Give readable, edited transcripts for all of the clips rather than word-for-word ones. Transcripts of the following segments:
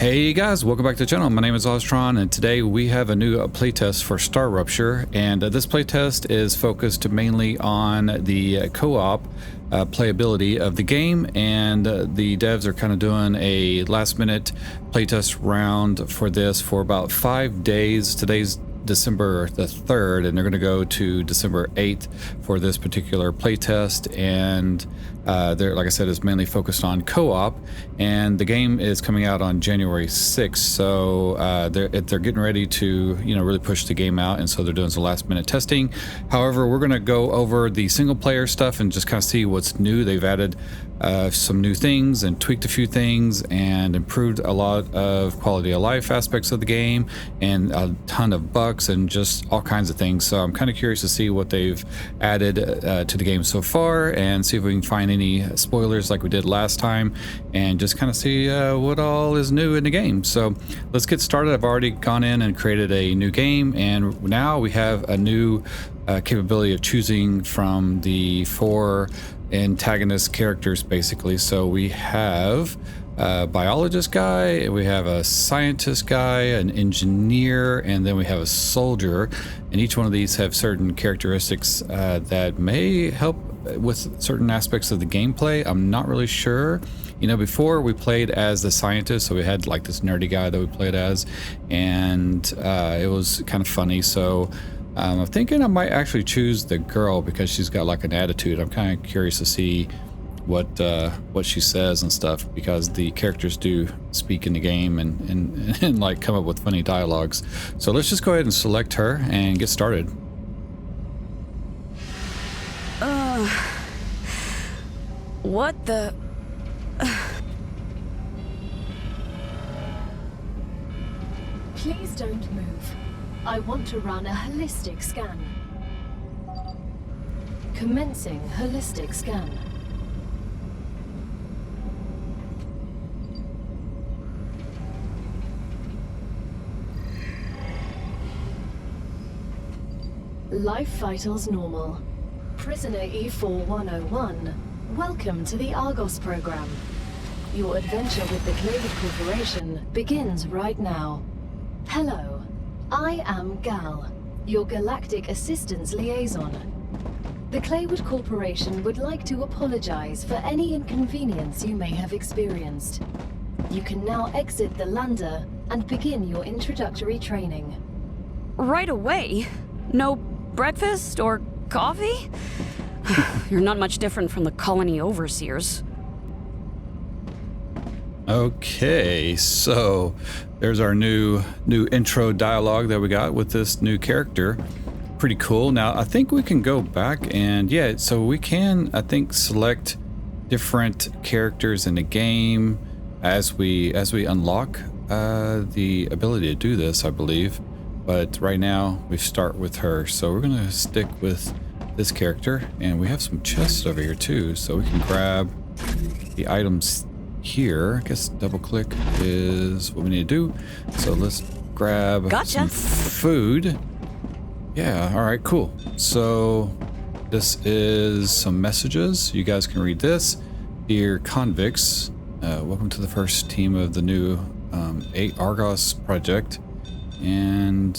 Hey guys, welcome back to the channel. My name is Oztron, and today we have a new playtest for StarRupture, and this playtest is focused mainly on the co-op playability of the game, and the devs are kind of doing a last-minute playtest round for this for about 5 days. Today's December the 3rd, and they're going to go to December 8th for this particular playtest, and they're, like I said, is mainly focused on co-op, and the game is coming out on January 6th, so they're getting ready to, you know, really push the game out, and so they're doing some last minute testing. However, we're going to go over the single player stuff and just kind of see what's new. They've added some new things and tweaked a few things and improved a lot of quality of life aspects of the game and a ton of bugs and just all kinds of things. So I'm kind of curious to see what they've added to the game so far, and see if we can find any spoilers like we did last time, and just kind of see what all is new in the game. So let's get started. I've already gone in and created a new game, and now we have a new capability of choosing from the 4 antagonist characters, basically. So we have a biologist guy, we have a scientist guy, an engineer, and then we have a soldier, and each one of these have certain characteristics that may help with certain aspects of the gameplay. I'm not really sure. You know, before we played as the scientist, so we had like this nerdy guy that we played as, and it was kind of funny. So I'm thinking I might actually choose the girl because she's got like an attitude. I'm kind of curious to see what she says and stuff, because the characters do speak in the game and like come up with funny dialogues. So let's just go ahead and select her and get started. What the... Please don't move. I want to run a holistic scan. Commencing holistic scan. Life vitals normal. Prisoner E4101, welcome to the Argos program. Your adventure with the Claywood Corporation begins right now. Hello. I am Gal, your Galactic Assistance Liaison. The Claywood Corporation would like to apologize for any inconvenience you may have experienced. You can now exit the lander and begin your introductory training. Right away? No breakfast or coffee? You're not much different from the colony overseers. Okay, so there's our new intro dialogue that we got with this new character. Pretty cool. Now I think we can go back and so we can, I think, select different characters in the game as we unlock the ability to do this, I believe. But right now we start with her, so we're gonna stick with this character, and we have some chests over here too, so we can grab the items here. I guess double click is what we need to do. So let's grab some food. Yeah, all right, cool. So this is some messages. You guys can read this. Dear convicts, welcome to the first team of the new Argos project, and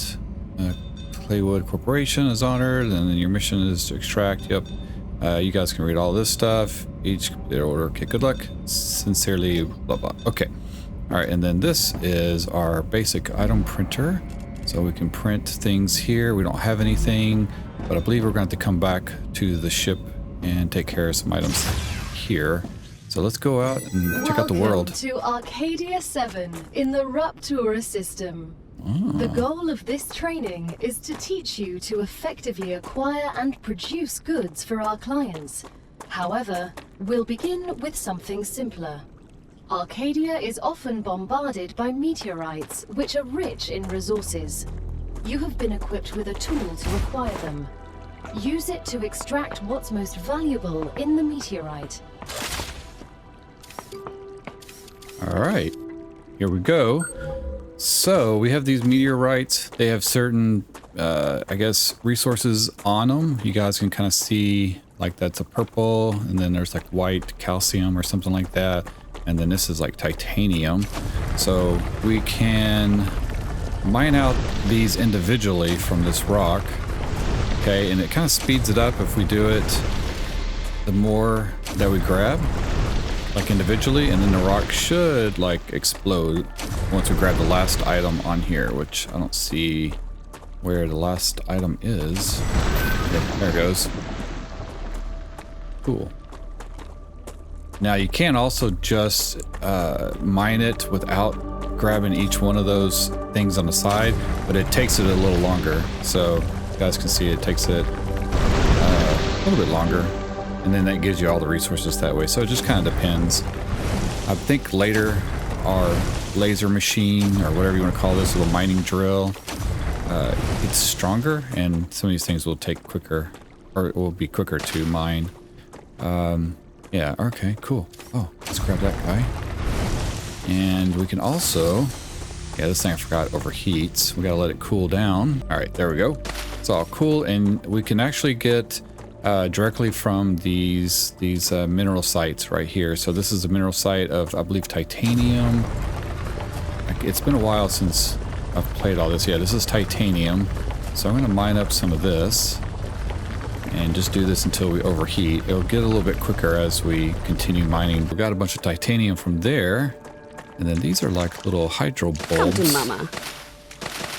Claywood Corporation is honored, and then your mission is to extract. Yep. You guys can read all this stuff. Each their order. Okay, good luck. Sincerely, blah blah. Okay. All right, and then this is our basic item printer. So we can print things here. We don't have anything, but I believe we're going to have to come back to the ship and take care of some items here. So let's go out and check out the world. Welcome to Arcadia 7 in the Raptura system. The goal of this training is to teach you to effectively acquire and produce goods for our clients. However, we'll begin with something simpler. Arcadia is often bombarded by meteorites, which are rich in resources. You have been equipped with a tool to acquire them. Use it to extract what's most valuable in the meteorite. All right, here we go. So we have these meteorites. They have certain, I guess, resources on them. You guys can kind of see, like, that's a purple, and then there's like white calcium or something like that. and then this is like titanium. So we can mine out these individually from this rock. Okay, and it kind of speeds it up if we do it the more that we grab, like individually, and then the rock should like explode once we grab the last item on here, which I don't see where the last item is. Okay, there it goes. Cool. Now you can also just mine it without grabbing each one of those things on the side, but it takes it a little longer. So you guys can see it takes it a little bit longer, and then that gives you all the resources that way. So it just kind of depends. I think later our laser machine, or whatever you want to call this, little mining drill, it's stronger, and some of these things will take quicker, or it will be quicker to mine. Yeah, okay, cool. Oh, let's grab that guy. And we can also, yeah, this thing I forgot overheats. We gotta let it cool down. All right, there we go. It's all cool, and we can actually get directly from these mineral sites right here. So this is a mineral site of, I believe, titanium. It's been a while since I've played all this. Yeah, this is titanium. So I'm gonna mine up some of this and just do this until we overheat. It'll get a little bit quicker as we continue mining. We got a bunch of titanium from there, and then these are like little hydro bulbs. Come to mama.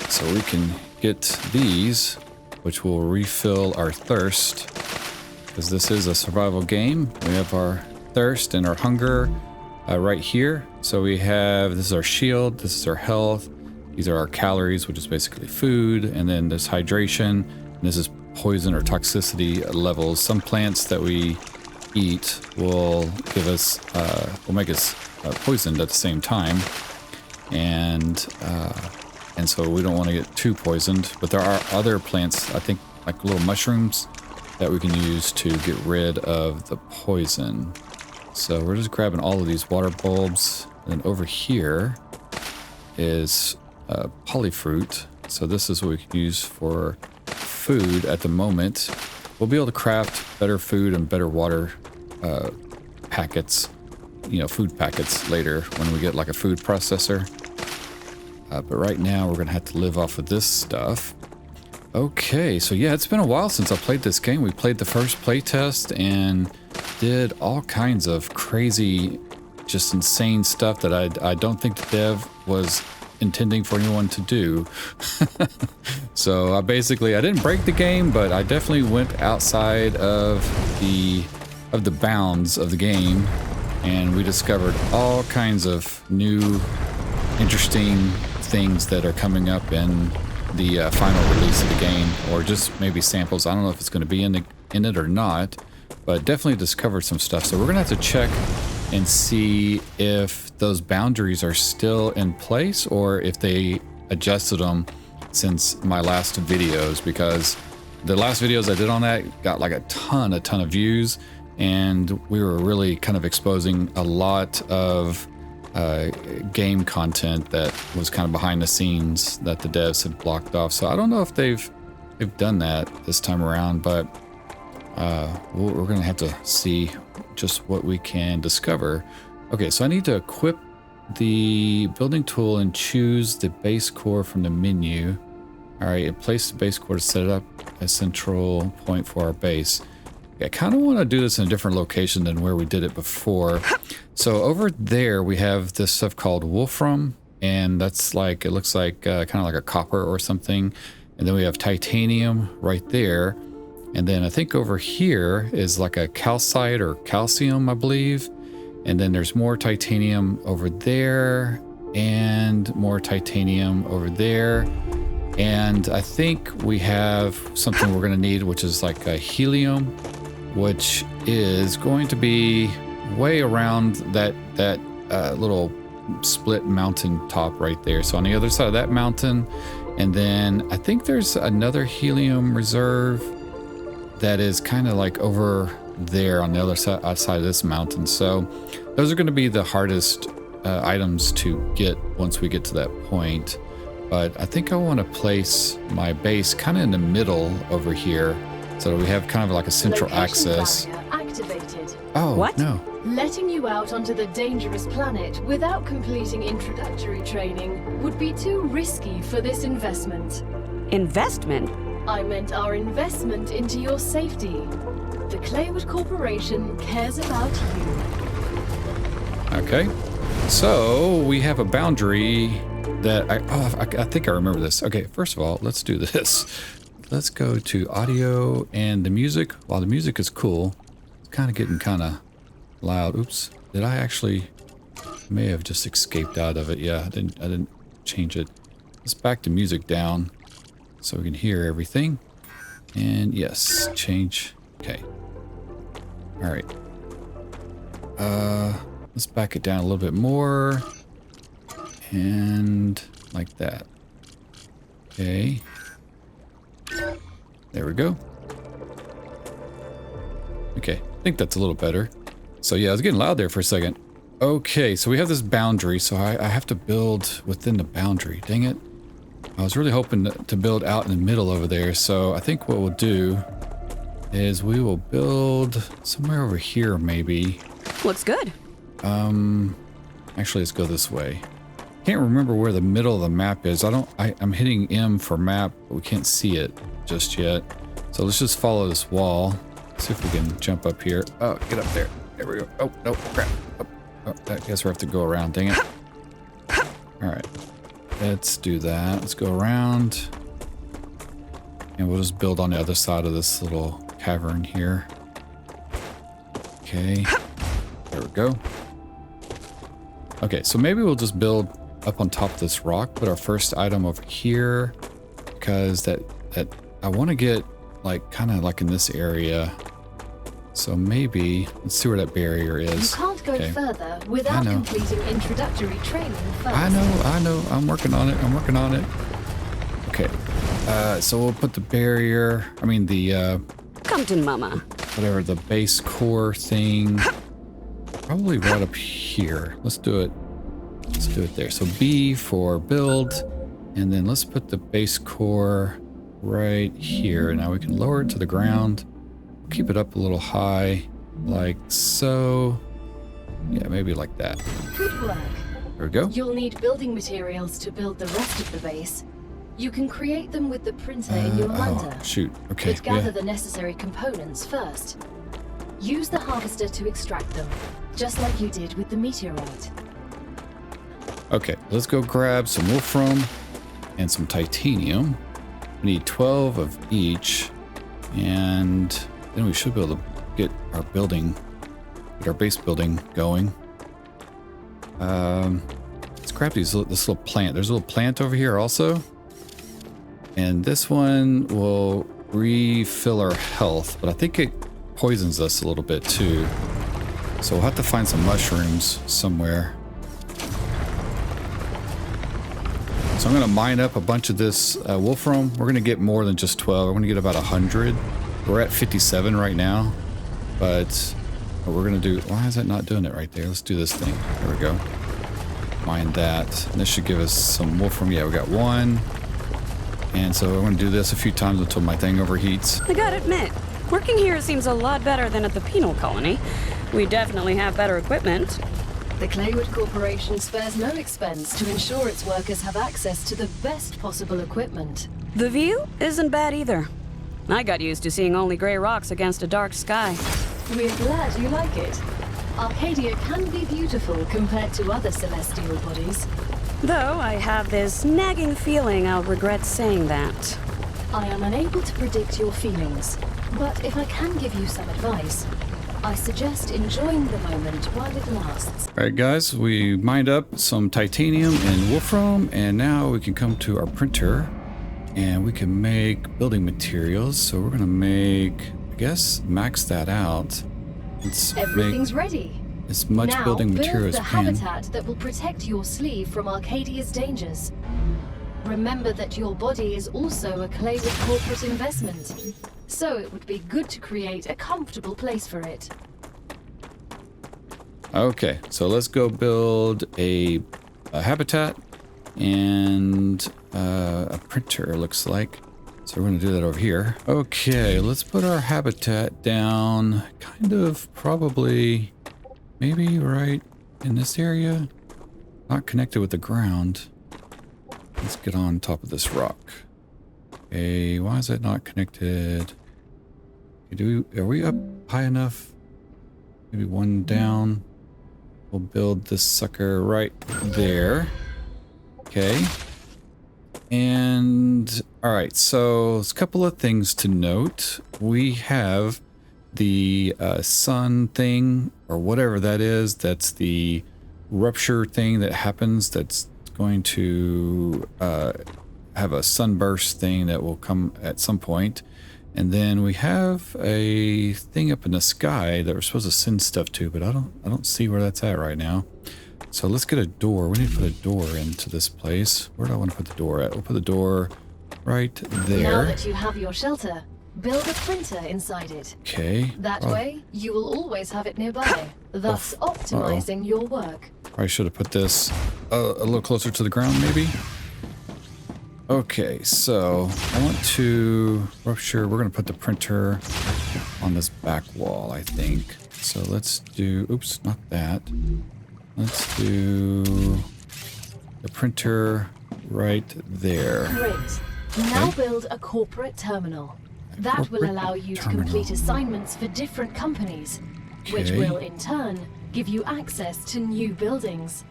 So we can get these, which will refill our thirst, because this is a survival game. We have our thirst and our hunger right here. So we have, this is our shield, this is our health, these are our calories, which is basically food, and then this hydration, and this is poison or toxicity levels. Some plants that we eat will give us, will make us poisoned at the same time, and so we don't want to get too poisoned. But there are other plants, I think, like little mushrooms, that we can use to get rid of the poison. So we're just grabbing all of these water bulbs, and over here is polyfruit. So this is what we can use for food at the moment. We'll be able to craft better food and better water packets, you know, food packets later when we get like a food processor. But right now we're gonna have to live off of this stuff. Okay, so yeah, it's been a while since I played this game. We played the first playtest and did all kinds of crazy, just insane stuff that I don't think the dev was intending for anyone to do. So I didn't break the game, but I definitely went outside of the bounds of the game, and we discovered all kinds of new interesting things that are coming up in the final release of the game, or just maybe samples. I don't know if it's going to be in it or not, but definitely discovered some stuff. So we're gonna have to check and see if those boundaries are still in place, or if they adjusted them since my last videos, because the last videos I did on that got like a ton of views, and we were really kind of exposing a lot of game content that was kind of behind the scenes that the devs had blocked off. So I don't know if they've done that this time around, but we're gonna have to see just what we can discover. Okay, so I need to equip the building tool and choose the base core from the menu. All right, and place the base core to set it up a central point for our base. I kind of want to do this in a different location than where we did it before. So over there we have this stuff called wolfram, and that's like, it looks like kind of like a copper or something. And then we have titanium right there. And then I think over here is like a calcite or calcium, I believe. And then there's more titanium over there, and more titanium over there. And I think we have something we're gonna need, which is like a helium, which is going to be way around that little split mountain top right there. So on the other side of that mountain. And then I think there's another helium reserve that is kind of like over there on the other side outside of this mountain. So those are going to be the hardest items to get once we get to that point. But I think I want to place my base kind of in the middle over here, so that we have kind of like a central Location access. barrier activated. Oh, What? no. Letting you out onto the dangerous planet without completing introductory training would be too risky for this investment. Investment? I meant our investment into your safety. The Claywood Corporation cares about you. Okay. So we have a boundary that I think I remember this. Okay, first of all, let's do this. Let's go to audio and the music. While the music is cool, it's kind of getting kind of loud. Oops. Did I actually may have just escaped out of it? Yeah, I didn't change it. Let's back the music down so we can hear everything. And yes, change. Okay. All right. Let's back it down a little bit more. And like that. Okay. There we go. Okay, I think that's a little better. So yeah, I was getting loud there for a second. Okay, so we have this boundary, so I have to build within the boundary. Dang it. I was really hoping to build out in the middle over there, so I think what we'll do is we will build somewhere over here maybe. Looks good. Actually, let's go this way. Can't remember where the middle of the map is. I'm hitting M for map, but we can't see it just yet. So let's just follow this wall. See if we can jump up here. Oh, get up there. There we go. Oh, no, crap. Oh, I guess we have to go around. Dang it. All right. Let's do that. Let's go around. And we'll just build on the other side of this little cavern here. Okay. There we go. Okay, so maybe we'll just build up on top of this rock, put our first item over here, because that I want to get like kind of like in this area. So maybe let's see where that barrier is. You can't go Okay. further without completing introductory training first. I know. I'm working on it. Okay. So we'll put the barrier, I mean the Come to mama. whatever, the base core thing. Probably right up here. Let's do it. Let's do it there. So B for build, and then let's put the base core right here. Now we can lower it to the ground. Keep it up a little high, like so. Yeah, maybe like that. Good work. There we go. You'll need building materials to build the rest of the base. You can create them with the printer in your lander. Oh, shoot. Okay. But gather Yeah. the necessary components first. Use the harvester to extract them, just like you did with the meteorite. Okay, let's go grab some wolfram and some titanium. We need 12 of each, and then we should be able to get our base building going. Let's grab this little plant. There's a little plant over here also, and this one will refill our health, but I think it poisons us a little bit too. So we'll have to find some mushrooms somewhere. So I'm going to mine up a bunch of this wolfram. We're going to get more than just 12. We're going to get about 100. We're at 57 right now. But what we're going to do... Why is that not doing it right there? Let's do this thing. There we go. Mine that. And this should give us some wolfram. Yeah, we got one. And so I'm going to do this a few times until my thing overheats. I gotta admit, working here seems a lot better than at the penal colony. We definitely have better equipment. The Claywood Corporation spares no expense to ensure its workers have access to the best possible equipment. The view isn't bad either. I got used to seeing only gray rocks against a dark sky. We're glad you like it. Arcadia can be beautiful compared to other celestial bodies. Though I have this nagging feeling I'll regret saying that. I am unable to predict your feelings, but if I can give you some advice, I suggest enjoying the moment while it lasts. All right, guys, we mined up some titanium and wolfram, and now we can come to our printer, and we can make building materials. So we're gonna make, I guess, max that out. Let's Everything's make ready. as much Now building material build as the we can. habitat that will protect your sleeve from Arcadia's dangers. Remember that your body is also a Claywood corporate investment, so it would be good to create a comfortable place for it. Okay, so let's go build a habitat and a printer, looks like. So we're going to do that over here. Okay, let's put our habitat down kind of probably maybe right in this area. Not connected with the ground. Let's get on top of this rock. Okay, why is that not connected? Are we up high enough? Maybe one down. We'll build this sucker right there. Okay. And all right, so there's a couple of things to note. We have the sun thing or whatever that is. That's the rupture thing that happens. That's going to have a sunburst thing that will come at some point. And then we have a thing up in the sky that we're supposed to send stuff to, but I don't see where that's at right now. So let's get a door. We need to put a door into this place. Where do I want to put the door at? We'll put the door right there. Now that you have your shelter, build a printer inside it. Okay. That way, you will always have it nearby, thus optimizing your work. I should have put this a little closer to the ground, maybe. Okay, so I want to rupture. We're going to put the printer on this back wall, I think. So let's do, oops, not that. Let's do the printer right there. Great. Now build a corporate terminal. That will allow you to complete assignments for different companies, which will in turn give you access to new buildings.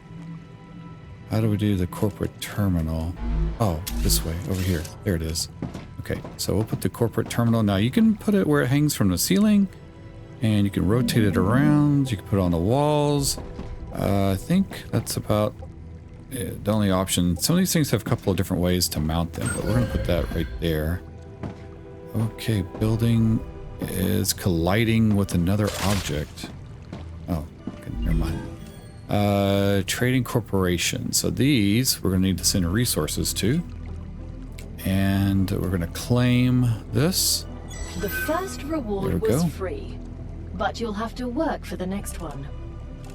How do we do the corporate terminal? Oh, this way, over here. There it is. Okay, so we'll put the corporate terminal. Now you can put it where it hangs from the ceiling, and you can rotate it around. You can put it on the walls. I think that's about the only option. Some of these things have a couple of different ways to mount them, but we're going to put that right there. Okay, building is colliding with another object. Oh, okay, never mind. Trading corporation. So these we're going to need to send resources to. And we're going to claim this. The first reward was free, but you'll have to work for the next one.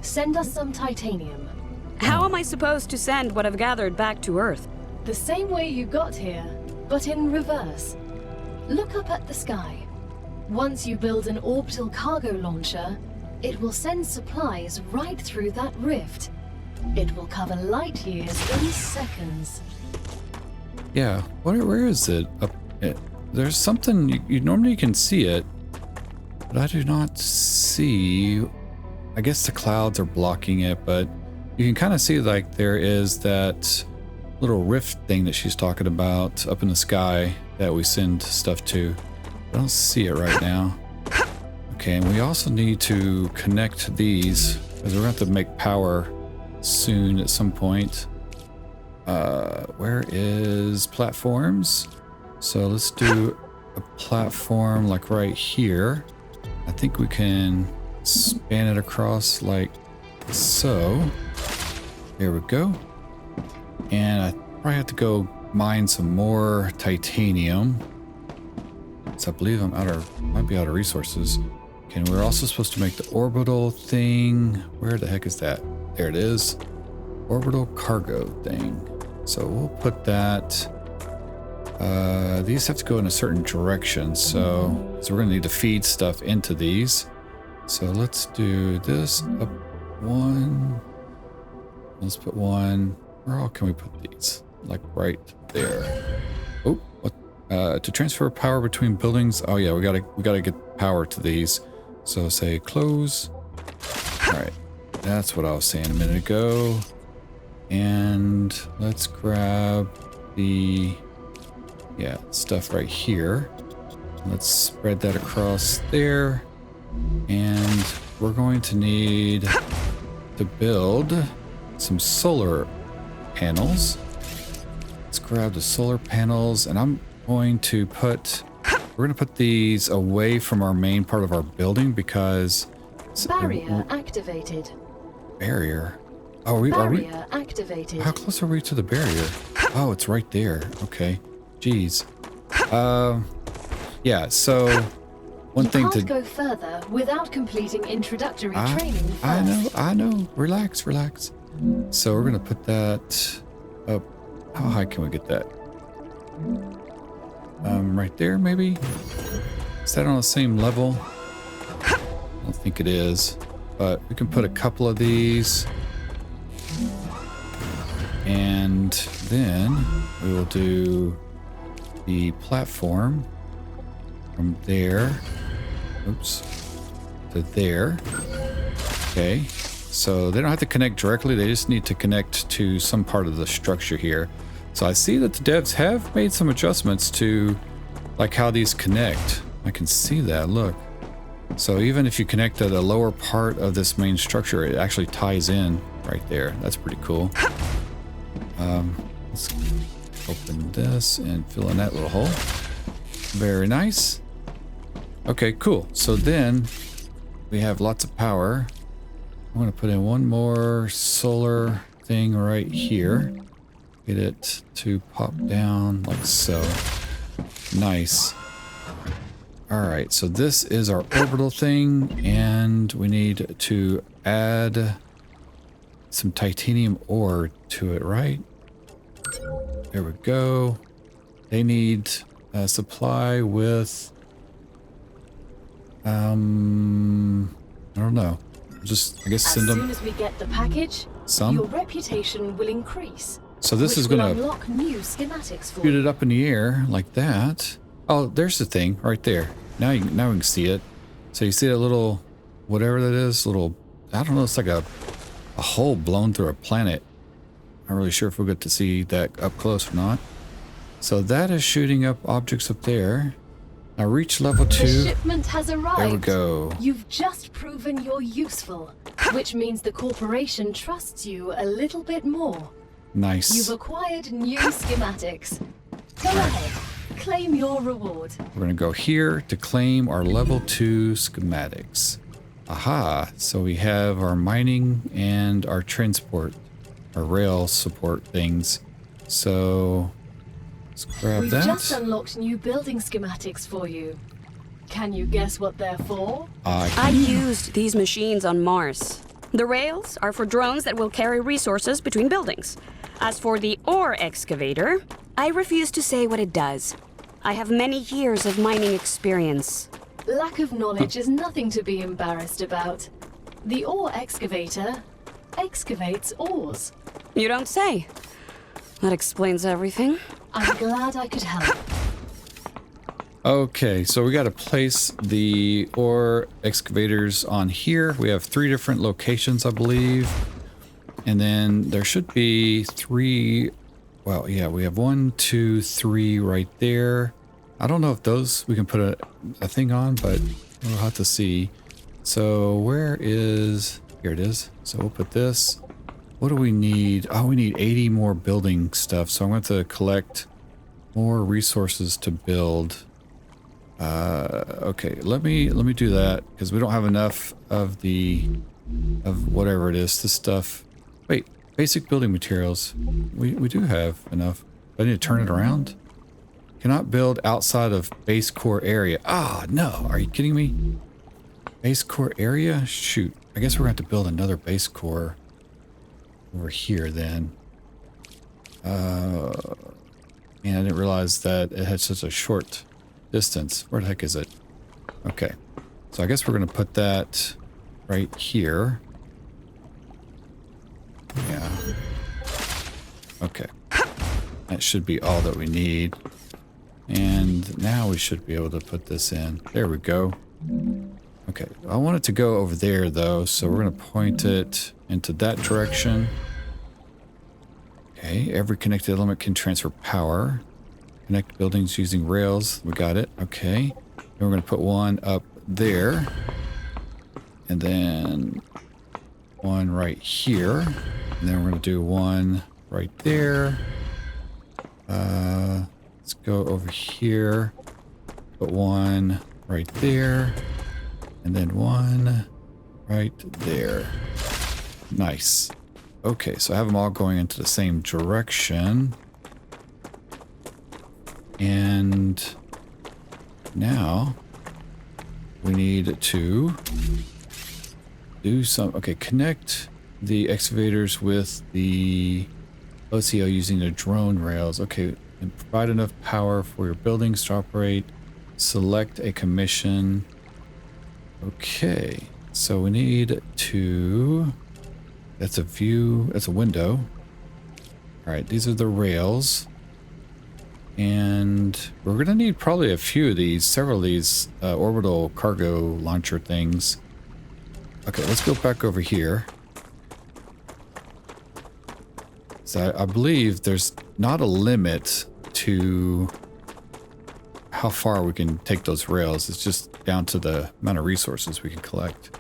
Send us some titanium. How am I supposed to send what I've gathered back to Earth? The same way you got here, but in reverse. Look up at the sky. Once you build an orbital cargo launcher, it will send supplies right through that rift. It will cover light years in seconds. Yeah, where is it? There's something, you normally can see it, but I do not see. I guess the clouds are blocking it, but you can kind of see like there is that little rift thing that she's talking about up in the sky that we send stuff to. I don't see it right now. Okay, and we also need to connect these because we're going to have to make power soon at some point. Where is platforms? So let's do a platform like right here. I think we can span it across like so. There we go. And I probably have to go mine some more titanium. So I believe might be out of resources. Okay, and we're also supposed to make the orbital thing. Where the heck is that? There it is. Orbital cargo thing. So we'll put that. These have to go in a certain direction. So we're going to need to feed stuff into these. So let's do this up one. Let's put one. Where all can we put these? Like right there. Oh, what? To transfer power between buildings. Oh yeah, we gotta get power to these. So say close. All right, that's what I was saying a minute ago. And let's grab the stuff right here. Let's spread that across there. And we're going to need to build some solar panels. Let's grab the solar panels, and I'm going to we're going to put these away from our main part of our building because barrier activated. Barrier. Oh, are we activated. How close are we to the barrier? Oh, it's right there. Okay. Jeez. Yeah, so one thing can't go further without completing introductory training first. I know. Relax. So we're gonna put that up. How high can we get that? Right there, maybe? Is that on the same level? I don't think it is, but we can put a couple of these. And then we will do the platform from there, oops, to there. Okay, so they don't have to connect directly, they just need to connect to some part of the structure here. So I see that the devs have made some adjustments to like how these connect. I can see that, look. So even if you connect to the lower part of this main structure, it actually ties in right there. That's pretty cool. Let's open this and fill in that little hole. Very nice. Okay, cool. So then we have lots of power. I'm going to put in one more solar thing right here. Get it to pop down like so. Nice. All right, so this is our orbital thing, and we need to add some titanium ore to it, right? There we go. They need a supply with, I don't know. Just, I guess, send them. As soon as we get the package, some? Your reputation will increase. So this is going to unlock new schematics for shoot it up in the air like that. Oh, there's the thing right there. Now we can see it. So you see that little, whatever that is, little, I don't know, it's like a hole blown through a planet. Not really sure if we'll get to see that up close or not. So that is shooting up objects up there. Now reach level 2. The shipment has arrived. There we go. You've just proven you're useful, which means the corporation trusts you a little bit more. Nice. You've acquired new schematics. Go ahead, claim your reward. We're going to go here to claim our level 2 schematics. Aha, so we have our mining and our transport, our rail support things. So let's grab We've that. just unlocked new building schematics for you. Can you guess what they're for? I used these machines on Mars. The rails are for drones that will carry resources between buildings. As for the ore excavator, I refuse to say what it does. I have many years of mining experience. Lack of knowledge is nothing to be embarrassed about. The ore excavator excavates ores. You don't say. That explains everything. I'm glad I could help. Okay, so we got to place the ore excavators on here. We have 3 different locations, I believe. And then there should be 3. Well, yeah, we have 1, 2, 3 right there. I don't know if those we can put a thing on, but we'll have to see. So where is, here it is. So we'll put this. What do we need? Oh, we need 80 more building stuff. So I'm going to have to collect more resources to build. Okay, let me do that because we don't have enough of whatever it is, this stuff. Wait, basic building materials. We do have enough. I need to turn it around. Cannot build outside of base core area. Ah, no, are you kidding me? Base core area? Shoot, I guess we're going to have to build another base core over here then. And I didn't realize that it had such a short distance. Where the heck is it? Okay, so I guess we're going to put that right here. Yeah. Okay. That should be all that we need. And now we should be able to put this in. There we go. Okay, I want it to go over there though, so we're going to point it into that direction. Okay, every connected element can transfer power. Connect buildings using rails. We got it. Okay. Then we're going to put one up there. And then one right here. And then we're going to do one right there. Let's go over here. Put one right there. And then one right there. Nice. Okay, so I have them all going into the same direction. And now we need to do some, okay, connect the excavators with the OCO using the drone rails. Okay, and provide enough power for your buildings to operate. Select a commission. Okay, so we need to... That's a view. That's a window. All right, these are the rails. And we're going to need probably a few of these, several of these orbital cargo launcher things. Okay, let's go back over here. So I believe there's not a limit to how far we can take those rails. It's just down to the amount of resources we can collect.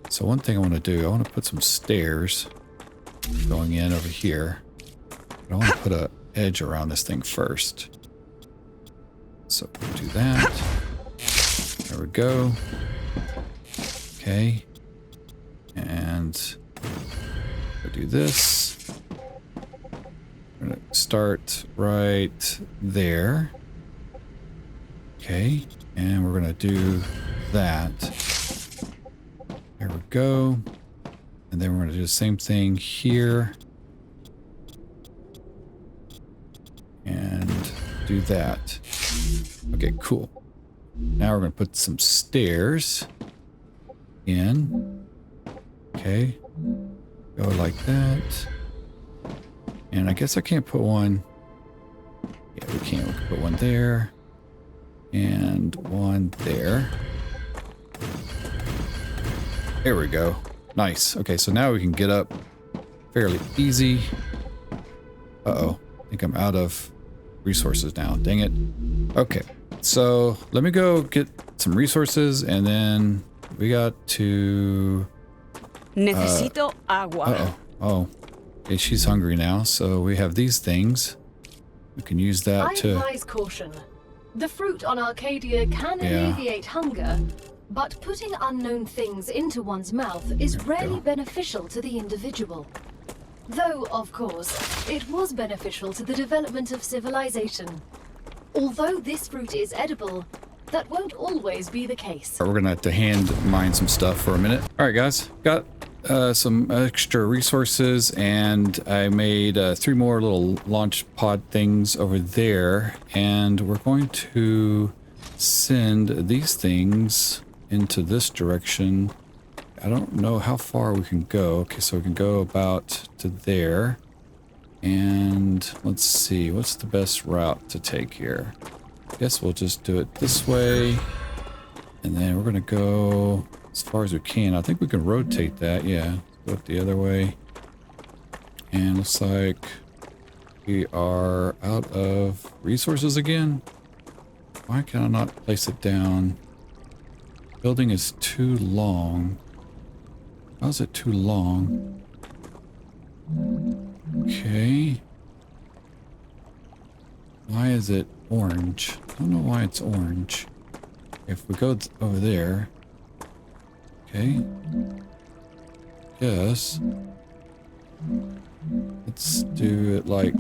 So one thing I want to do, I want to put some stairs going in over here. But I want to put an edge around this thing first. So we'll do that. There we go. Okay. And we'll do this. We're going to start right there. Okay. And we're going to do that. There we go. And then we're going to do the same thing here. And do that. Okay, cool. Now we're going to put some stairs in. Okay. Go like that. And I guess I can't put one. Yeah, we can't. We can put one there. And one there. There we go. Nice. Okay, so now we can get up fairly easy. Uh-oh. I think I'm out of resources now. Dang it. Okay. So let me go get some resources and then we got to... Necesito agua. Uh-oh. Oh. Okay, she's hungry now. So we have these things. We can use that to... I advise caution. The fruit on Arcadia can alleviate hunger, but putting unknown things into one's mouth is rarely beneficial to the individual. Though, of course, it was beneficial to the development of civilization. Although this fruit is edible, that won't always be the case. We're gonna have to hand mine some stuff for a minute. All right, guys, got some extra resources, and I made 3 more little launch pod things over there, and we're going to send these things into this direction. I don't know how far we can go. Okay, so we can go about to there. And let's see, what's the best route to take here? I guess we'll just do it this way. And then we're gonna go as far as we can. I think we can rotate that, yeah. Go it the other way. And looks like we are out of resources again. Why can I not place it down? Building is too long. How is it too long? Okay. Why is it orange? I don't know why it's orange. If we go over there. Okay. Yes. Let's do it like...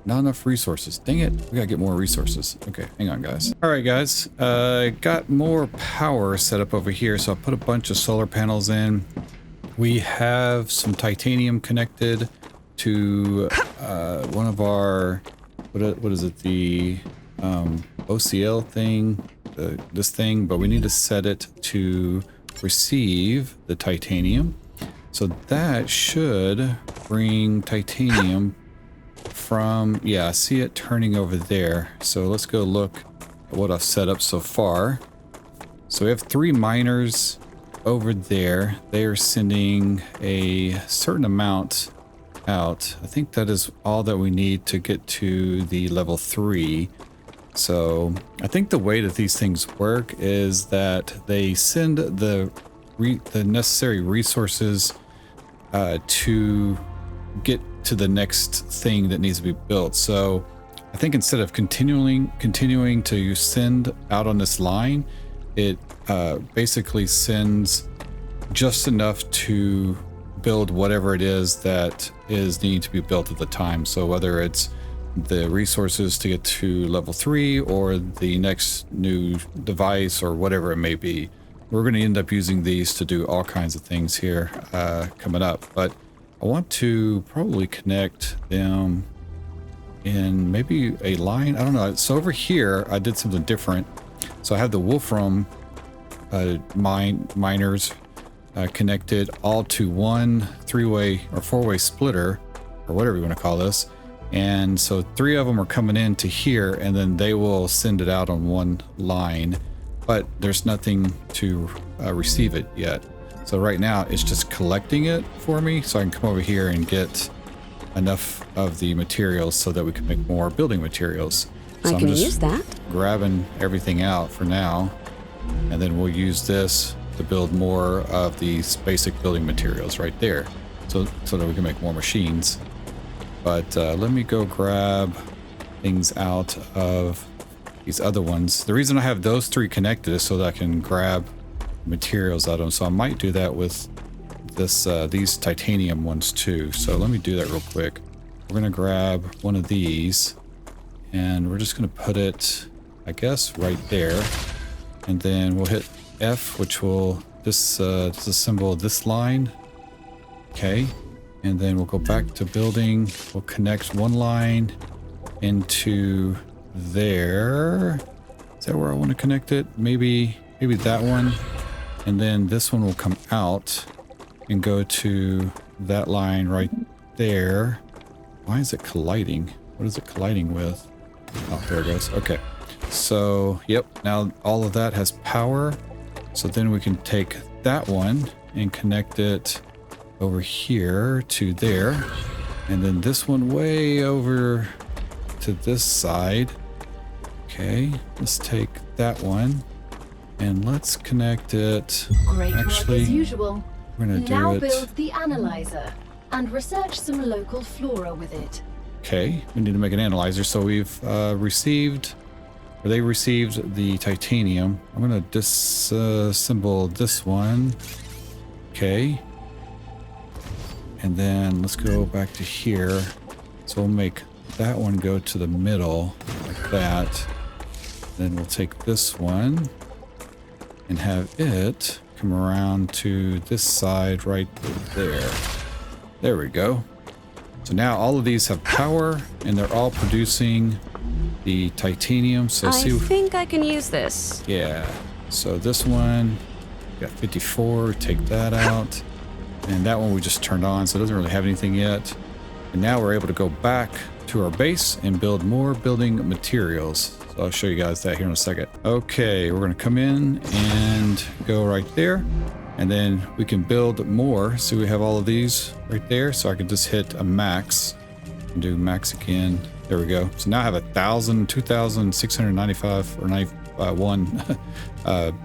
Not enough resources. Dang it. We gotta get more resources. Okay, hang on, guys. All right, guys. Got more power set up over here, so I put a bunch of solar panels in. We have some titanium connected to one of our... What is it? The OCL thing. This thing. But we need to set it to receive the titanium. So that should bring titanium... from, yeah, I see it turning over there. So let's go look at what I've set up so far. So we have 3 miners over there. They are sending a certain amount out. I think that is all that we need to get to the level 3. So I think the way that these things work is that they send the necessary resources to get to the next thing that needs to be built. So I think instead of continuing to send out on this line, it basically sends just enough to build whatever it is that is needing to be built at the time. So whether it's the resources to get to level 3 or the next new device or whatever it may be, we're going to end up using these to do all kinds of things here coming up. But I want to probably connect them in maybe a line. I don't know. So over here, I did something different. So I have the Wolfram miners connected all to one 3-way or 4-way splitter, or whatever you want to call this. And so 3 of them are coming in to here, and then they will send it out on one line. But there's nothing to receive it yet. So right now it's just collecting it for me, so I can come over here and get enough of the materials so that we can make more building materials. So I can use that. Grabbing everything out for now, and then we'll use this to build more of these basic building materials right there, so that we can make more machines. But let me go grab things out of these other ones. The reason I have those 3 connected is so that I can grab materials out of them. So I might do that with this these titanium ones too. So let me do that real quick. We're gonna grab one of these, and we're just gonna put it, I guess, right there, and then we'll hit F, which will disassemble this line. Okay, and then we'll go back to building. We'll connect one line into there. Is that where I want to connect it? Maybe that one, and then this one will come out and go to that line right there. Why is it colliding? What is it colliding with? Oh, there it goes. Okay. So, yep, now all of that has power. So then we can take that one and connect it over here to there. And then this one way over to this side. Okay, let's take that one and let's connect it. Great work as usual. We're gonna do now it. build the analyzer and research some local flora with it. Okay, we need to make an analyzer. So we've received, or they received the titanium. I'm gonna disassemble this one. Okay. And then let's go back to here. So we'll make that one go to the middle like that. Then we'll take this one and have it come around to this side right there. There we go. So now all of these have power and they're all producing the titanium. So I think I can use this. yeah. So this one got 54, take that out. And that one we just turned on, so it doesn't really have anything yet. And now we're able to go back to our base and build more building materials. So I'll show you guys that here in a second. Okay, we're gonna come in and go right there. And then we can build more. So we have all of these right there. So I can just hit a max and do max again. There we go. So now I have 1,000, 2,695 or 91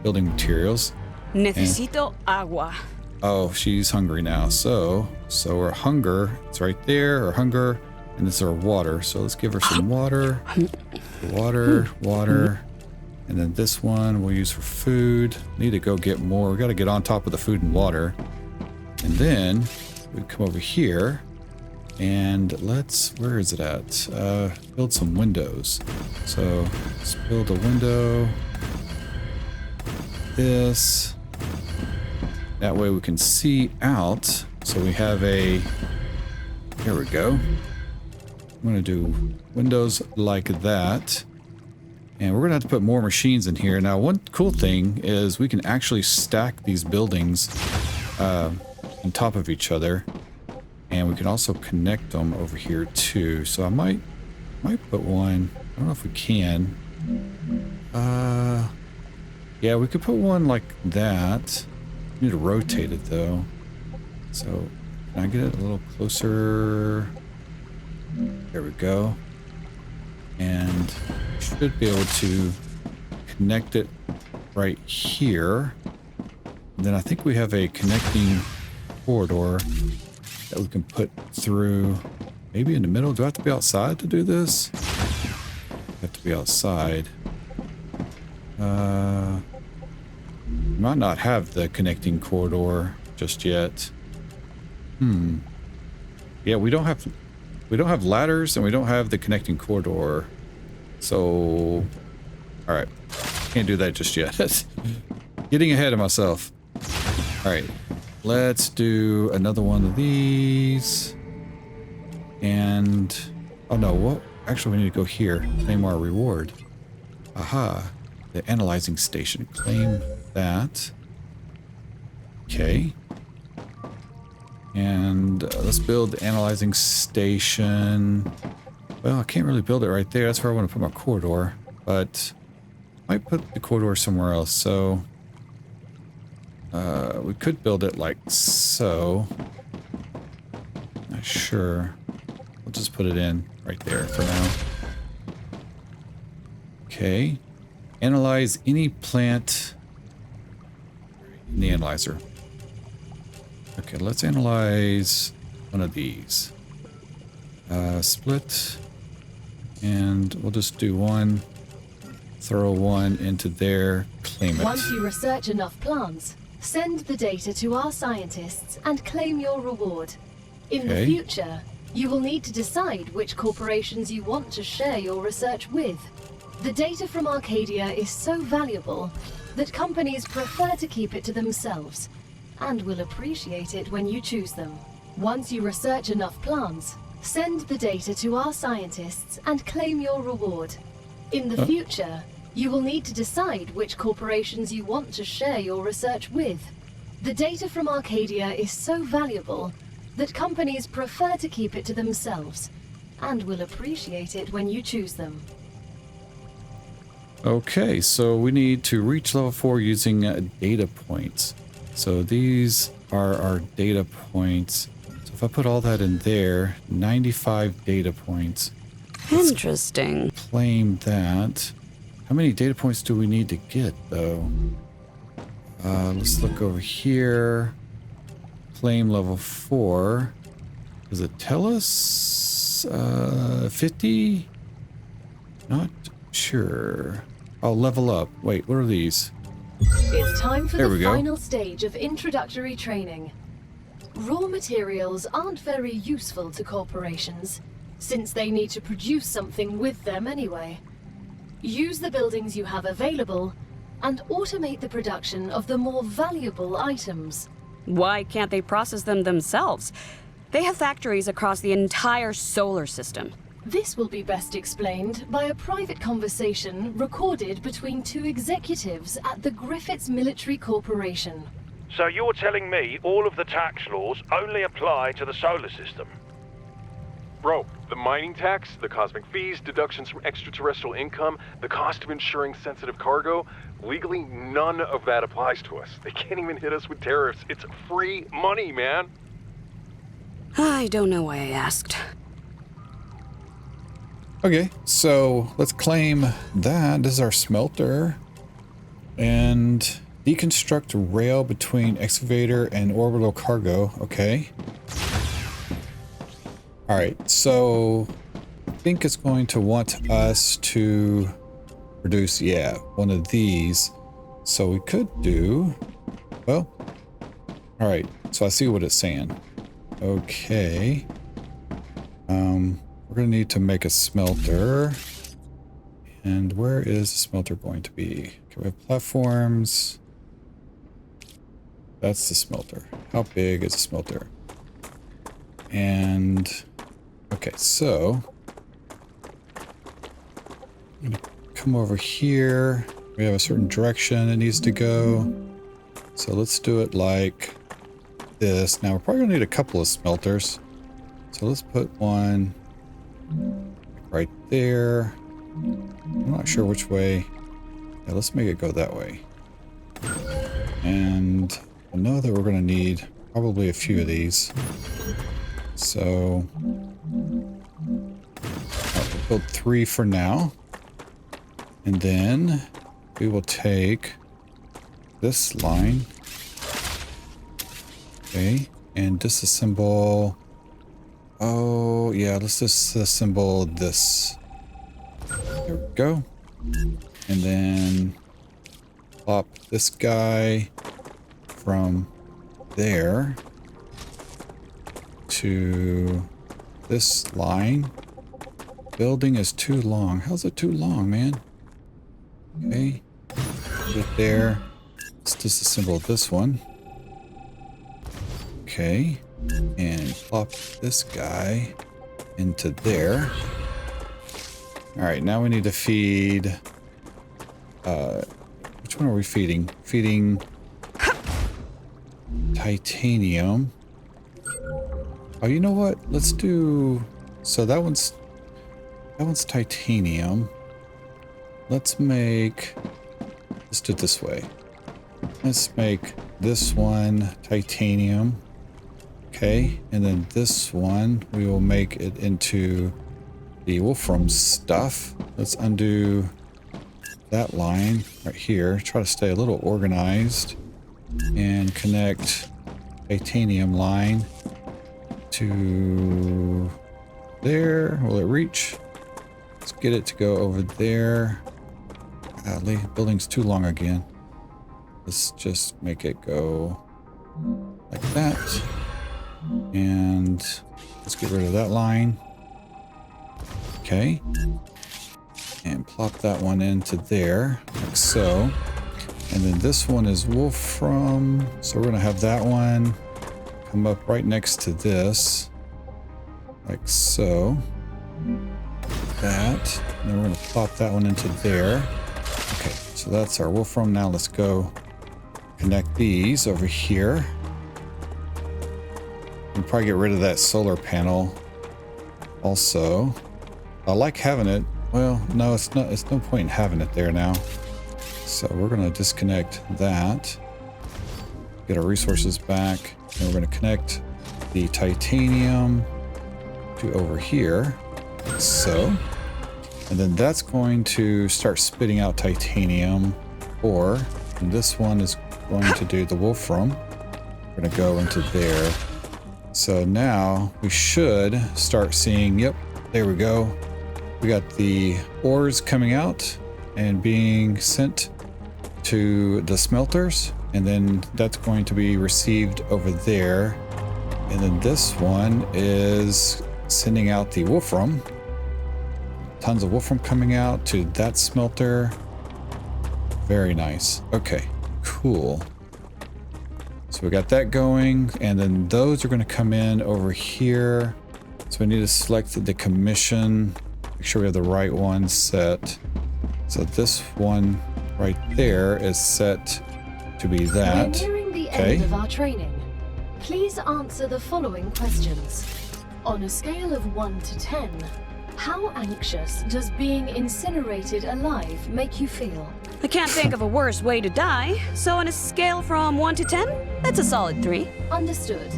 building materials. Necesito agua. Oh, she's hungry now. So our hunger, it's right there, our hunger, and this is our water. So let's give her some water. Water. And then this one we'll use for food. Need to go get more. We got to get on top of the food and water. And then we come over here and where is it at? Build some windows. So let's build a window. This. That way we can see out. So we have here we go. I'm gonna do windows like that. And we're gonna have to put more machines in here. Now, one cool thing is we can actually stack these buildings on top of each other. And we can also connect them over here too. So I might put one, I don't know if we can. Yeah, we could put one like that. Need to rotate it though. So can I get it a little closer? There we go. And should be able to connect it right here. And then I think we have a connecting corridor that we can put through maybe in the middle. Do I have to be outside to do this? I have to be outside. Might not have the connecting corridor just yet. Yeah, we don't have ladders and we don't have the connecting corridor. So, all right, can't do that just yet. Getting ahead of myself. All right, let's do another one of these. And oh no, actually, we need to go here. Claim our reward. Aha. The analyzing station. Claim that. Okay. And let's build the analyzing station. Well, I can't really build it right there. That's where I want to put my corridor. But I might put the corridor somewhere else. So we could build it like so. Not sure. We'll just put it in right there for now. Okay. Analyze any plant in the analyzer. Okay, let's analyze one of these. Split. And we'll just do one. Throw one into there. Claim it. Once you research enough plants, send the data to our scientists and claim your reward. In the future, you will need to decide which corporations you want to share your research with. The data from Arcadia is so valuable that companies prefer to keep it to themselves and will appreciate it when you choose them. Once you research enough plants, send the data to our scientists and claim your reward. In the future, you will need to decide which corporations you want to share your research with. The data from Arcadia is so valuable that companies prefer to keep it to themselves and will appreciate it when you choose them. Okay, so we need to reach level 4 using data points. So these are our data points. So if I put all that in there, 95 data points. Interesting. Claim that. How many data points do we need to get, though? Let's look over here. Claim level 4. Does it tell us? 50? Not sure. I'll level up. Wait, what are these? It's time for the go. final stage of introductory training. Raw materials aren't very useful to corporations, since they need to produce something with them anyway. Use the buildings you have available and automate the production of the more valuable items. Why can't they process them themselves? They have factories across the entire solar system. This will be best explained by a private conversation recorded between two executives at the Griffiths Military Corporation. So you're telling me all of the tax laws only apply to the solar system? Bro, the mining tax, the cosmic fees, deductions from extraterrestrial income, the cost of insuring sensitive cargo, legally none of that applies to us. They can't even hit us with tariffs. It's free money, man. I don't know why I asked. Okay, so let's claim that. This is our smelter. And deconstruct rail between excavator and orbital cargo. Okay. Alright, so I think it's going to want us to produce, yeah, one of these. So we could do, well, alright, so I see what it's saying. Okay. We're going to need to make a smelter. And where is the smelter going to be? Okay, we have platforms. That's the smelter. How big is the smelter? And okay, so I'm gonna come over here. We have a certain direction it needs to go. So let's do it like this. Now we're probably gonna need a couple of smelters. So let's put one right there. I'm not sure which way. Yeah, let's make it go that way. And I know that we're gonna need probably a few of these. So we'll build 3 for now. And then we will take this line. Okay, and disassemble. Oh, yeah, let's disassemble this. There we go. And then plop this guy from there to this line. Building is too long. How's it too long, man? Okay. Put it there. Let's disassemble this one. Okay. And plop this guy into there. All right, now we need to feed. Which one are we feeding? Feeding titanium. Oh, you know what? Let's do. So that one's titanium. Let's do it this way. Let's make this one titanium. Okay, and then this one we will make it into the wolfram stuff. Let's undo that line right here. Try to stay a little organized and connect titanium line to there. Will it reach? Let's get it to go over there. Godly, building's too long again. Let's just make it go like that. And let's get rid of that line. Okay. And plop that one into there, like so. And then this one is wolfram. So we're going to have that one come up right next to this, like so. That. And then we're going to plop that one into there. Okay, so that's our wolfram. Now let's go connect these over here. We'll probably get rid of that solar panel also. I like having it. Well, no, it's not. It's no point in having it there now. So we're going to disconnect that. Get our resources back. And we're going to connect the titanium to over here. Like so. And then that's going to start spitting out titanium ore. And this one is going to do the wolfram. We're going to go into there. So now we should start seeing, yep, there we go. We got the ores coming out and being sent to the smelters. And then that's going to be received over there. And then this one is sending out the wolfram. Tons of wolfram coming out to that smelter. Very nice. Okay, cool. So we got that going, and then those are going to come in over here. So we need to select the commission, make sure we have the right one set. So this one right there is set to be that. We're nearing the end of our training. Please answer the following questions. On a scale of 1 to 10, how anxious does being incinerated alive make you feel? I can't think of a worse way to die, so on a scale from 1 to 10, that's a solid 3. Understood.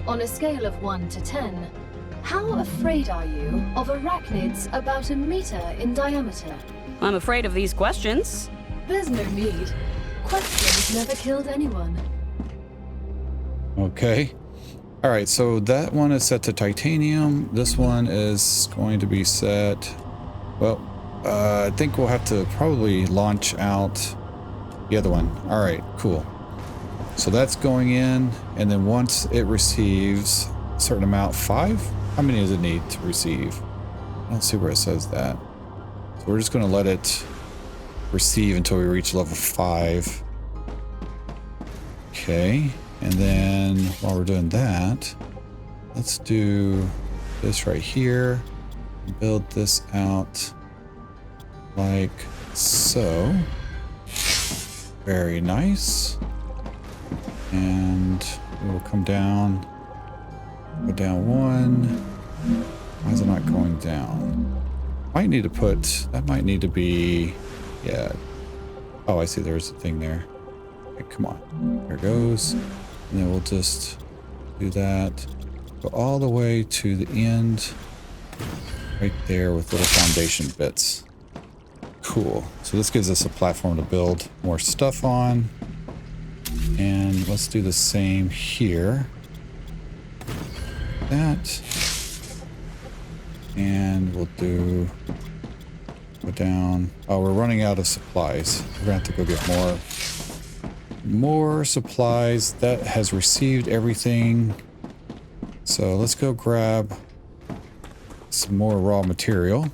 On a scale of 1 to 10, how afraid are you of arachnids about 1 meter in diameter? I'm afraid of these questions. There's no need. Questions never killed anyone. Okay. All right, so that one is set to titanium. This one is going to be set, well, I think we'll have to probably launch out the other one. All right, cool. So that's going in, and then once it receives a certain amount, 5? How many does it need to receive? I don't see where it says that. So we're just going to let it receive until we reach level 5. Okay, and then while we're doing that, let's do this right here. Build this out like so. Very nice. And we will come down. Go down 1. Why is it not going down? Might need to put, that might need to be, yeah. Oh, I see there's a thing there. Okay, come on. There it goes. And then we'll just do that. Go all the way to the end. Right there with little foundation bits. Cool. So this gives us a platform to build more stuff on. And let's do the same here. That. And we'll go down. Oh, we're running out of supplies. We're gonna have to go get more supplies. That has received everything. So let's go grab some more raw material.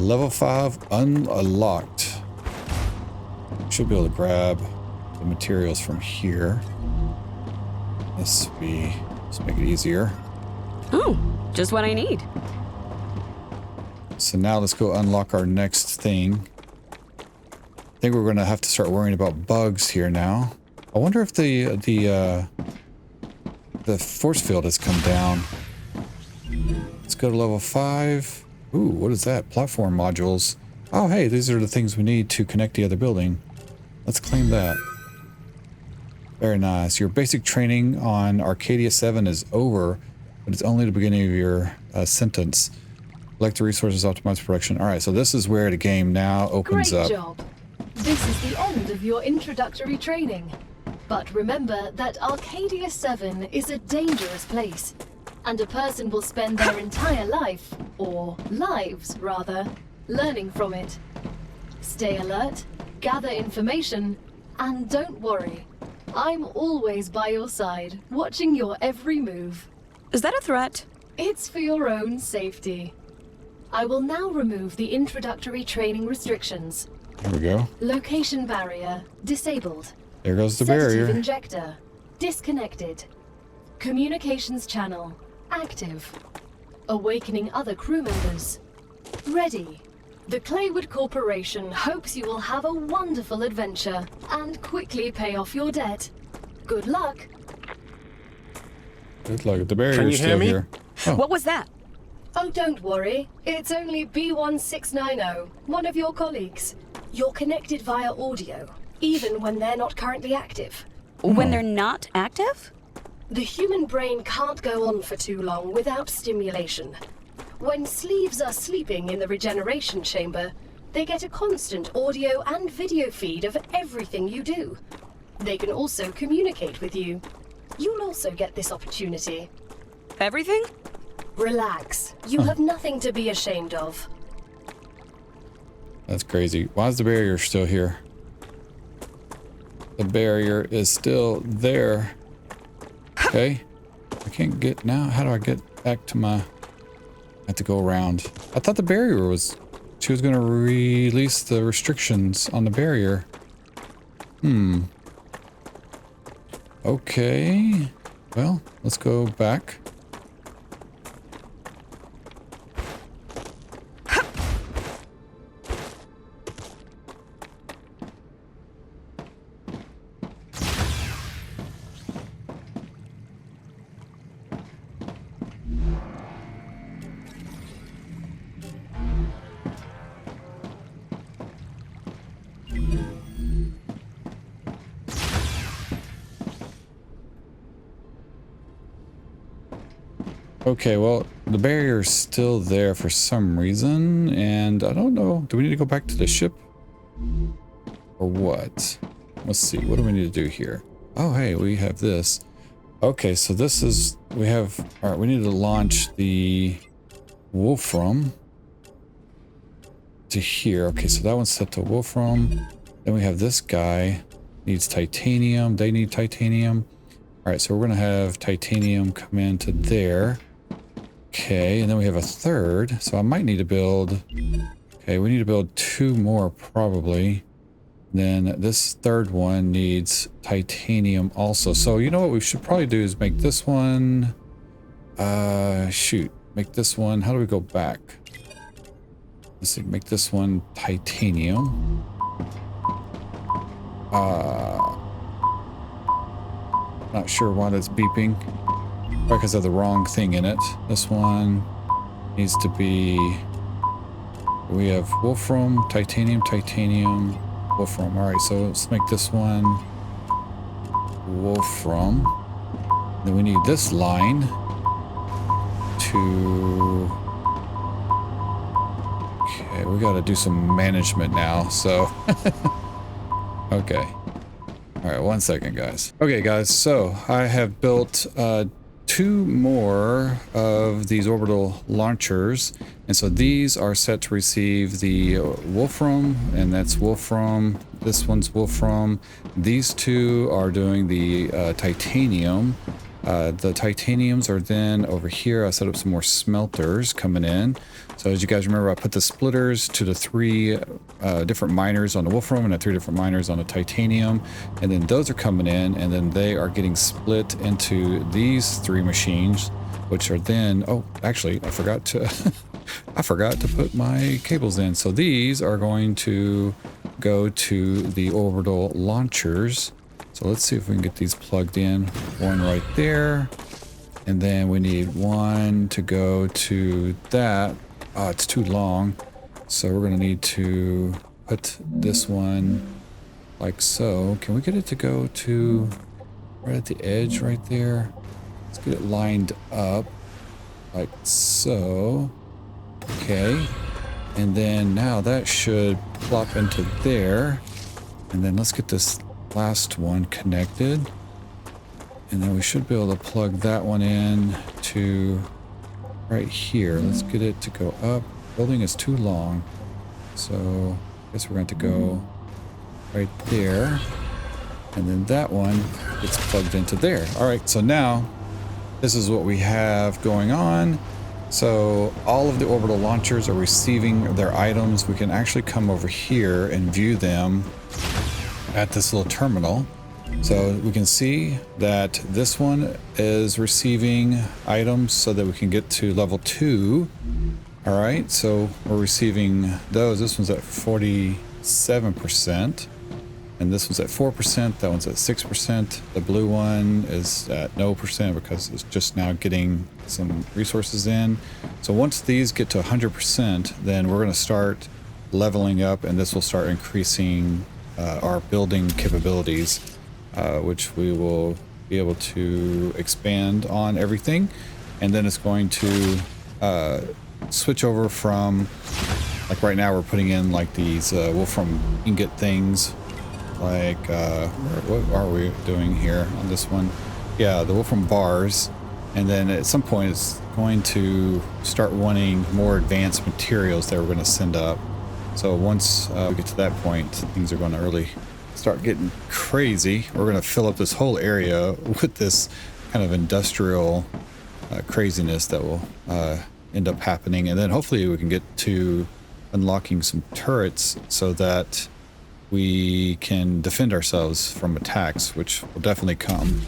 level 5 unlocked. Should be able to grab the materials from here. Let's make it easier. Oh, just what I need. So now let's go unlock our next thing. I think we're going to have to start worrying about bugs here now. I wonder if the force field has come down. Let's go to level 5. Ooh, what is that? Platform modules. Oh, hey, these are the things we need to connect the other building. Let's claim that. Very nice. Your basic training on Arcadia 7 is over, but it's only the beginning of your sentence. Collect the resources, optimize production. All right, so this is where the game now opens up. Great job. This is the end of your introductory training. But remember that Arcadia 7 is a dangerous place, and a person will spend their entire life, or lives rather, learning from it. Stay alert, gather information, and don't worry. I'm always by your side, watching your every move. Is that a threat? It's for your own safety. I will now remove the introductory training restrictions. Here we go. Location barrier disabled. There goes the Sedative barrier. injector disconnected. Communications channel active. Awakening other crew members. Ready. The Claywood Corporation hopes you will have a wonderful adventure and quickly pay off your debt. Good luck. Good luck. The barrier's Can you still hear me? here. Oh, What was that? Oh, don't worry. It's only B1690, one of your colleagues. You're connected via audio, even when they're not currently active. When they're not active? The human brain can't go on for too long without stimulation. When sleeves are sleeping in the regeneration chamber, they get a constant audio and video feed of everything you do. They can also communicate with you. You'll also get this opportunity. Everything? Relax. You have nothing to be ashamed of. that's crazy. Why is the barrier still here? The barrier is still there. Okay. I can't get now. How do I get back to my... I have to go around. I thought the barrier was... She was going to release the restrictions on the barrier. Okay. Well, let's go back. Okay, well, the barrier's still there for some reason, and I don't know. Do we need to go back to the ship? Or what? Let's see. What do we need to do here? Oh, hey, we have this. Okay, so this is... We have... Alright, we need to launch the Wolfram to here. Okay, so that one's set to Wolfram. Then we have this guy. Needs titanium. They need titanium. Alright, so we're going to have titanium come into there. Okay, and then we have a third. So I might need to build... Okay, we need to build 2 more probably. Then this third one needs titanium also. So you know what we should probably do is make this one... shoot. Make this one... How do we go back? Let's see, make this one titanium. Not sure why that's beeping. Probably because I have the wrong thing in it. This one needs to be... We have Wolfram, titanium, titanium, Wolfram. Alright, so let's make this one Wolfram. Then we need this line to... Okay, we gotta do some management now, so... Okay. Alright, 1 second, guys. Okay, guys, so I have built 2 more of these orbital launchers, and so these are set to receive the Wolfram, and that's Wolfram. This one's Wolfram. These 2 are doing the titanium, The titaniums are then over here. I set up some more smelters coming in. So as you guys remember, I put the splitters to the 3 different miners on the wolfram and the 3 different miners on the titanium. And then those are coming in, and then they are getting split into these 3 machines, which are then, oh, actually, I forgot to, I forgot to put my cables in. So these are going to go to the orbital launchers. So let's see if we can get these plugged in. One right there. And then we need one to go to that. Oh, it's too long. So we're going to need to put this one like so. Can we get it to go to right at the edge right there? Let's get it lined up like so. Okay. And then now that should plop into there. And then let's get this last one connected. And then we should be able to plug that one in to right here. Let's get it to go up. Building is too long. So I guess we're going to go right there. And then that one gets plugged into there. All right, so now this is what we have going on. So all of the orbital launchers are receiving their items. We can actually come over here and view them at this little terminal. So we can see that this one is receiving items so that we can get to level 2. All right, so we're receiving those. This one's at 47%, and this one's at 4%. That one's at 6%. The blue one is at no percent because it's just now getting some resources in. So once these get to 100%, then we're going to start leveling up, and this will start increasing our building capabilities, which we will be able to expand on everything. And then it's going to switch over from, like right now we're putting in like these wolfram ingot things, like what are we doing here on this one? Yeah, the wolfram bars. And then at some point it's going to start wanting more advanced materials that we're going to send up. So once we get to that point, things are going to really start getting crazy. We're going to fill up this whole area with this kind of industrial craziness that will end up happening. And then hopefully we can get to unlocking some turrets so that we can defend ourselves from attacks, which will definitely come.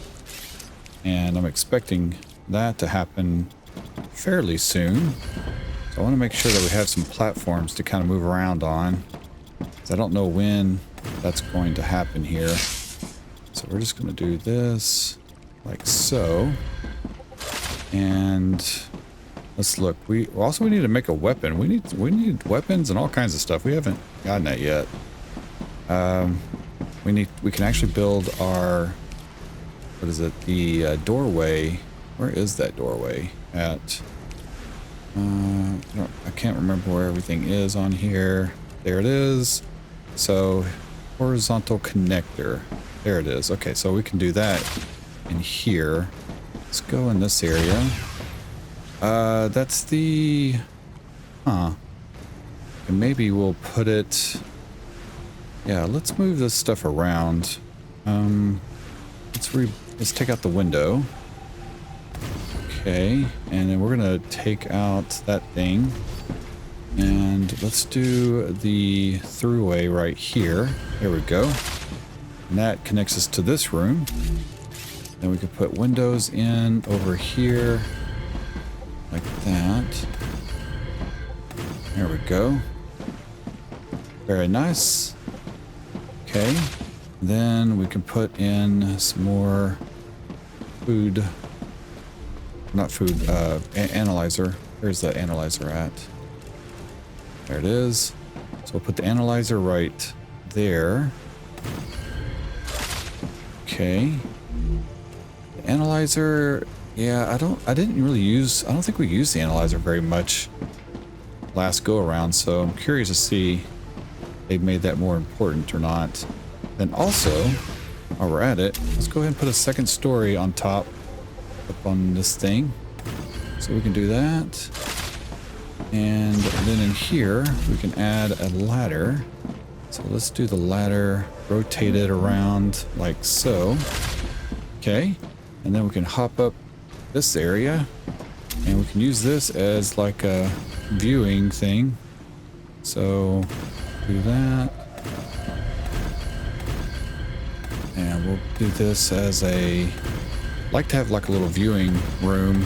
And I'm expecting that to happen fairly soon. So I want to make sure that we have some platforms to kind of move around on, because I don't know when that's going to happen here. So we're just going to do this like so. And let's look. We need to make a weapon. We need weapons and all kinds of stuff. We haven't gotten that yet. We can actually build our, what is it? The doorway. Where is that doorway at? I can't remember where everything is on here. There it is. So horizontal connector. There it is. Okay, so we can do that in here. Let's go in this area. That's the, and maybe we'll put it, yeah, let's move this stuff around. Let's take out the window. Okay, and then we're gonna take out that thing, and let's do the throughway right here. There we go. And that connects us to this room. Then we could put windows in over here like that. There we go. Very nice. Okay, then we can put in some more food. Not food, analyzer. Where's the analyzer at? There it is. So we'll put the analyzer right there. Okay. The analyzer, yeah, I don't think we used the analyzer very much last go around, so I'm curious to see if they've made that more important or not. Then also, while we're at it, let's go ahead and put a second story on top up on this thing. So we can do that. And then in here, we can add a ladder. So let's do the ladder, rotate it around like so. Okay. And then we can hop up this area. And we can use this as like a viewing thing. So do that. And we'll do this as a... like to have like a little viewing room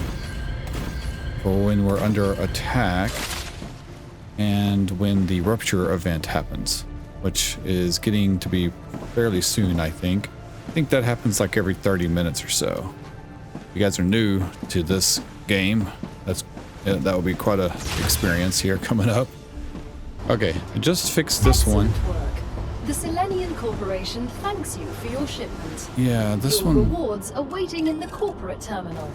for when we're under attack and when the rupture event happens, which is getting to be fairly soon, I think. I think that happens like every 30 minutes or so. If you guys are new to this game, that will be quite a experience here coming up. Okay, I just fixed this one. Excellent work. The Selenian Corporation thanks you for your shipment. Yeah, this Your one... rewards are waiting in the corporate terminal.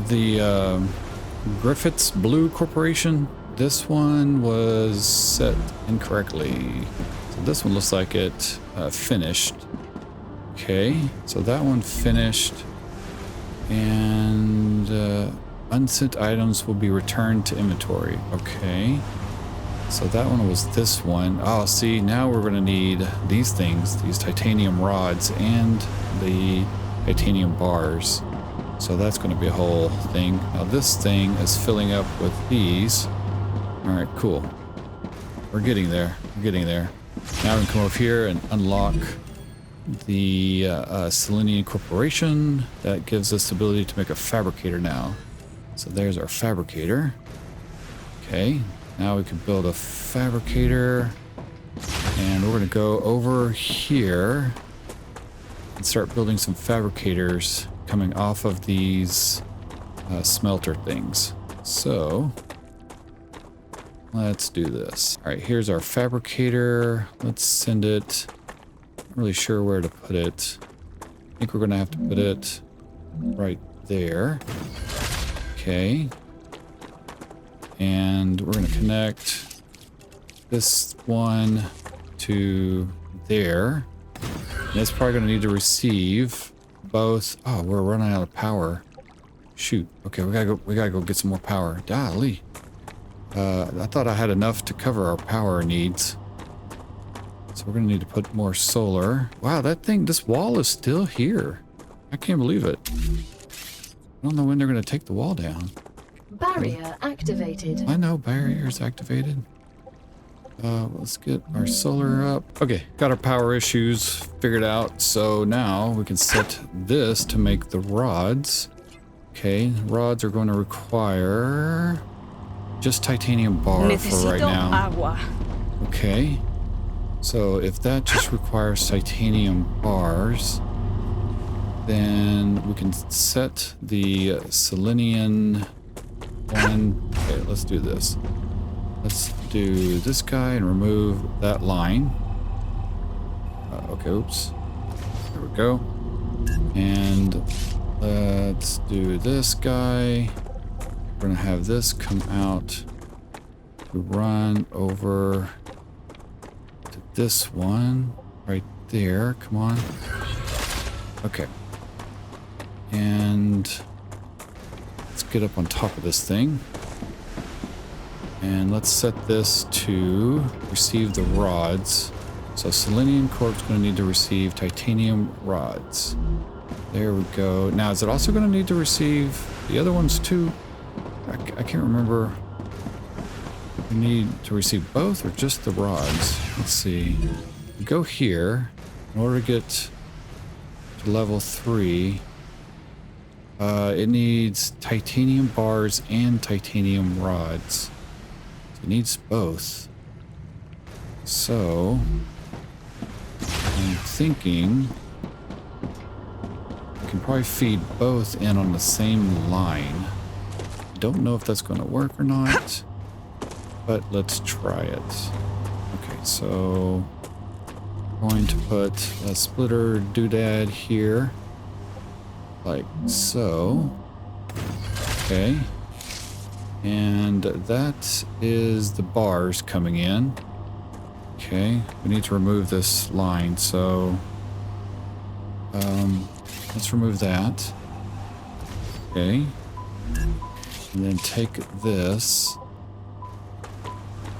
The Griffiths Blue Corporation, this one was set incorrectly. So this one looks like it finished. Okay, so that one finished. And unsent items will be returned to inventory. Okay. So that one was this one. Oh, see, now we're going to need these things, these titanium rods and the titanium bars. So that's going to be a whole thing. Now this thing is filling up with these. All right, cool. We're getting there. We're getting there. Now we can come over here and unlock the Selenian Corporation. That gives us the ability to make a fabricator now. So there's our fabricator. Okay. Now we can build a fabricator, and we're going to go over here and start building some fabricators coming off of these smelter things. So let's do this. All right, here's our fabricator. Let's send it. Not really sure where to put it. I think we're going to have to put it right there. Okay. And we're going to connect this one to there. And it's probably going to need to receive both. Oh, we're running out of power. Shoot. Okay, we gotta go get some more power. Golly. I thought I had enough to cover our power needs. So we're going to need to put more solar. Wow, this wall is still here. I can't believe it. I don't know when they're going to take the wall down. Barrier activated. I know barrier's activated. Let's get our solar up. Okay, got our power issues figured out. So now we can set this to make the rods. Okay, rods are going to require just titanium bar for right now. Agua. Okay, so if that just requires titanium bars, then we can set the Selenian one. Okay, let's do this. Let's do this guy and remove that line. Okay, oops. There we go. And let's do this guy. We're gonna have this come out to run over to this one right there. Come on. Okay. And let's get up on top of this thing. And let's set this to receive the rods. So Selenium Corp's going to need to receive titanium rods. There we go. Now, is it also going to need to receive the other ones too? I can't remember. We need to receive both or just the rods? Let's see. We go here. In order to get to level 3, it needs titanium bars and titanium rods. It needs both. So I'm thinking I can probably feed both in on the same line. Don't know if that's going to work or not, but let's try it. Okay, so I'm going to put a splitter doodad here, like so. Okay. And that is the bars coming in. Okay, we need to remove this line, so let's remove that. Okay, and then take this.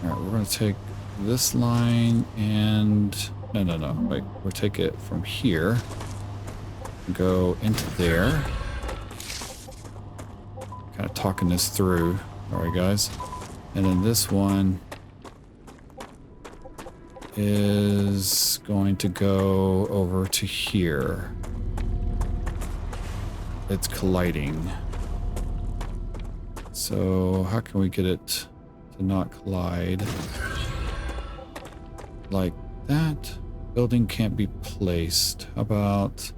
Alright, we're going to take this line and... No, wait, we'll take it from here. go into there. Kind of talking this through. All right, guys. And then this one is going to go over to here. It's colliding. So how can we get it to not collide? Like that? Building can't be placed. How about...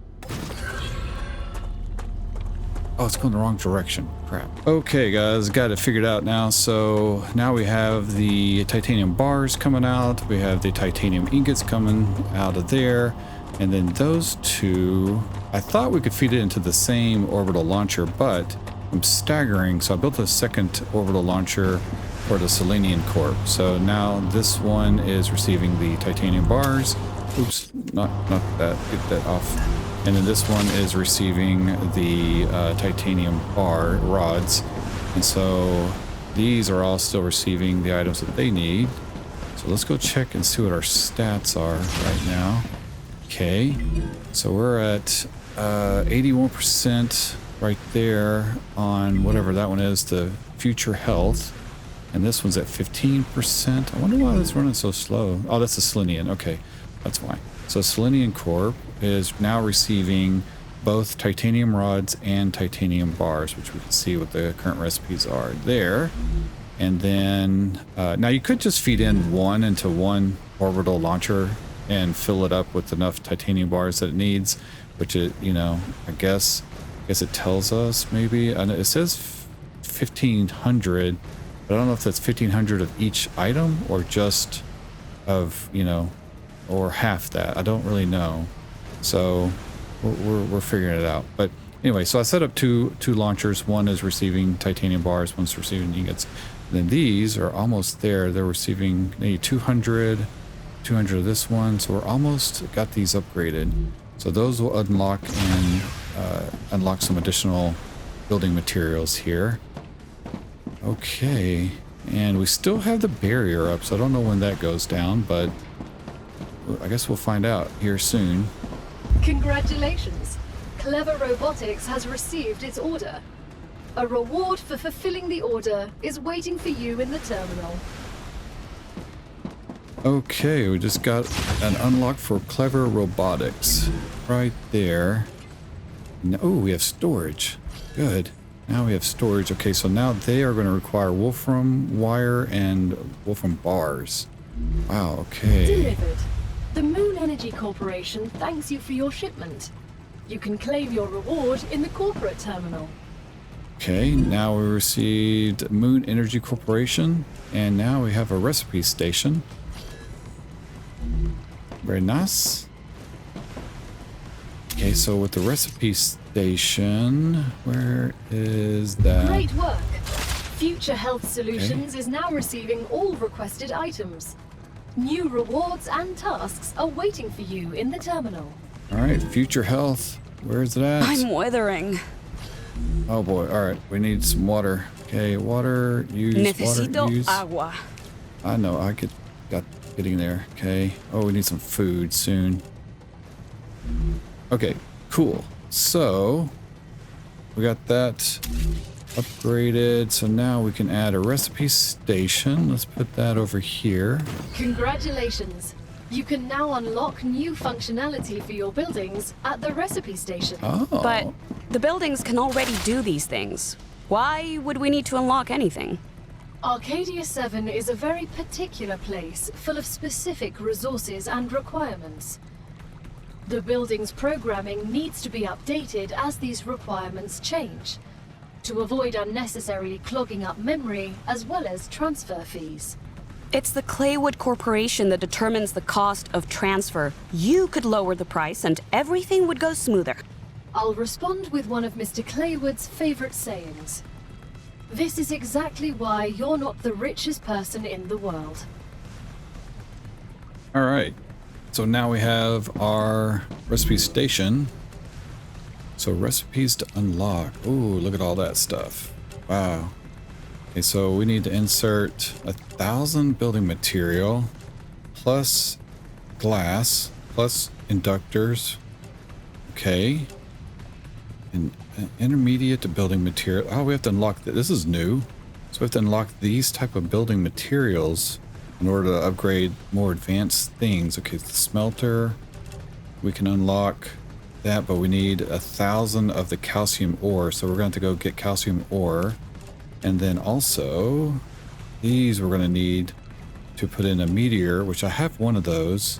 Oh, it's going the wrong direction. Crap. Okay, guys, got it figured out now. So now we have the titanium bars coming out. We have the titanium ingots coming out of there. And then those two, I thought we could feed it into the same orbital launcher, but I'm staggering. So I built a second orbital launcher for the Selenium Corp. So now this one is receiving the titanium bars. Oops, not that. Get that off. And then this one is receiving the titanium bar rods. And so these are all still receiving the items that they need. So let's go check and see what our stats are right now. Okay, so we're at 81% right there on whatever that one is, the future health. And this one's at 15%. I wonder why it's running so slow. Oh, that's the Selenium. Okay, that's why. So Selenium Corp is now receiving both titanium rods and titanium bars, which we can see what the current recipes are there. And then now you could just feed in one into one orbital launcher and fill it up with enough titanium bars that it needs, which it, you know, I guess it tells us maybe. And it says 1,500, but I don't know if that's 1,500 of each item or just of, you know, or half that. I don't really know. So we're figuring it out. But anyway, so I set up two launchers. One is receiving titanium bars, one's receiving ingots. And then these are almost there. They're receiving maybe 200 of this one. So we're almost got these upgraded. So those will unlock and unlock some additional building materials here. Okay. And we still have the barrier up, so I don't know when that goes down, but I guess we'll find out here soon. Congratulations! Clever Robotics has received its order. A reward for fulfilling the order is waiting for you in the terminal. Okay, we just got an unlock for Clever Robotics right there. Oh, we have storage. Good. Now we have storage. Okay, so now they are going to require Wolfram wire and Wolfram bars. Wow, okay. Delivered. The Moon Energy Corporation thanks you for your shipment. You can claim your reward in the corporate terminal. Okay, now we received Moon Energy Corporation, and now we have a recipe station. Very nice. Okay, so with the recipe station, where is that? Great work. Future Health Solutions is now receiving all requested items. New rewards and tasks are waiting for you in the terminal. All right, Future Health. Where is it at? I'm withering. Oh boy. All right, we need some water. Okay, water use. Necesito water use. agua. I know. Got getting there. Okay. Oh, we need some food soon. Okay. Cool. So we got that upgraded. So now we can add a recipe station. Let's put that over here. Congratulations. You can now unlock new functionality for your buildings at the recipe station. Oh. But the buildings can already do these things. Why would we need to unlock anything? Arcadia 7 is a very particular place full of specific resources and requirements. The building's programming needs to be updated as these requirements change, to avoid unnecessarily clogging up memory as well as transfer fees. It's the Claywood Corporation that determines the cost of transfer. You could lower the price and everything would go smoother. I'll respond with one of Mr. Claywood's favorite sayings. This is exactly why you're not the richest person in the world. All right. So now we have our recipe station. So recipes to unlock. Ooh, look at all that stuff. Wow. Okay, so we need to insert 1,000 building material plus glass plus inductors. Okay. And intermediate to building material. Oh, we have to unlock this is new. So we have to unlock these type of building materials in order to upgrade more advanced things. Okay, the smelter. We can unlock that, but we need 1,000 of the calcium ore. So we're going to go get calcium ore. And then also these we're going to need to put in a meteor, which I have one of those.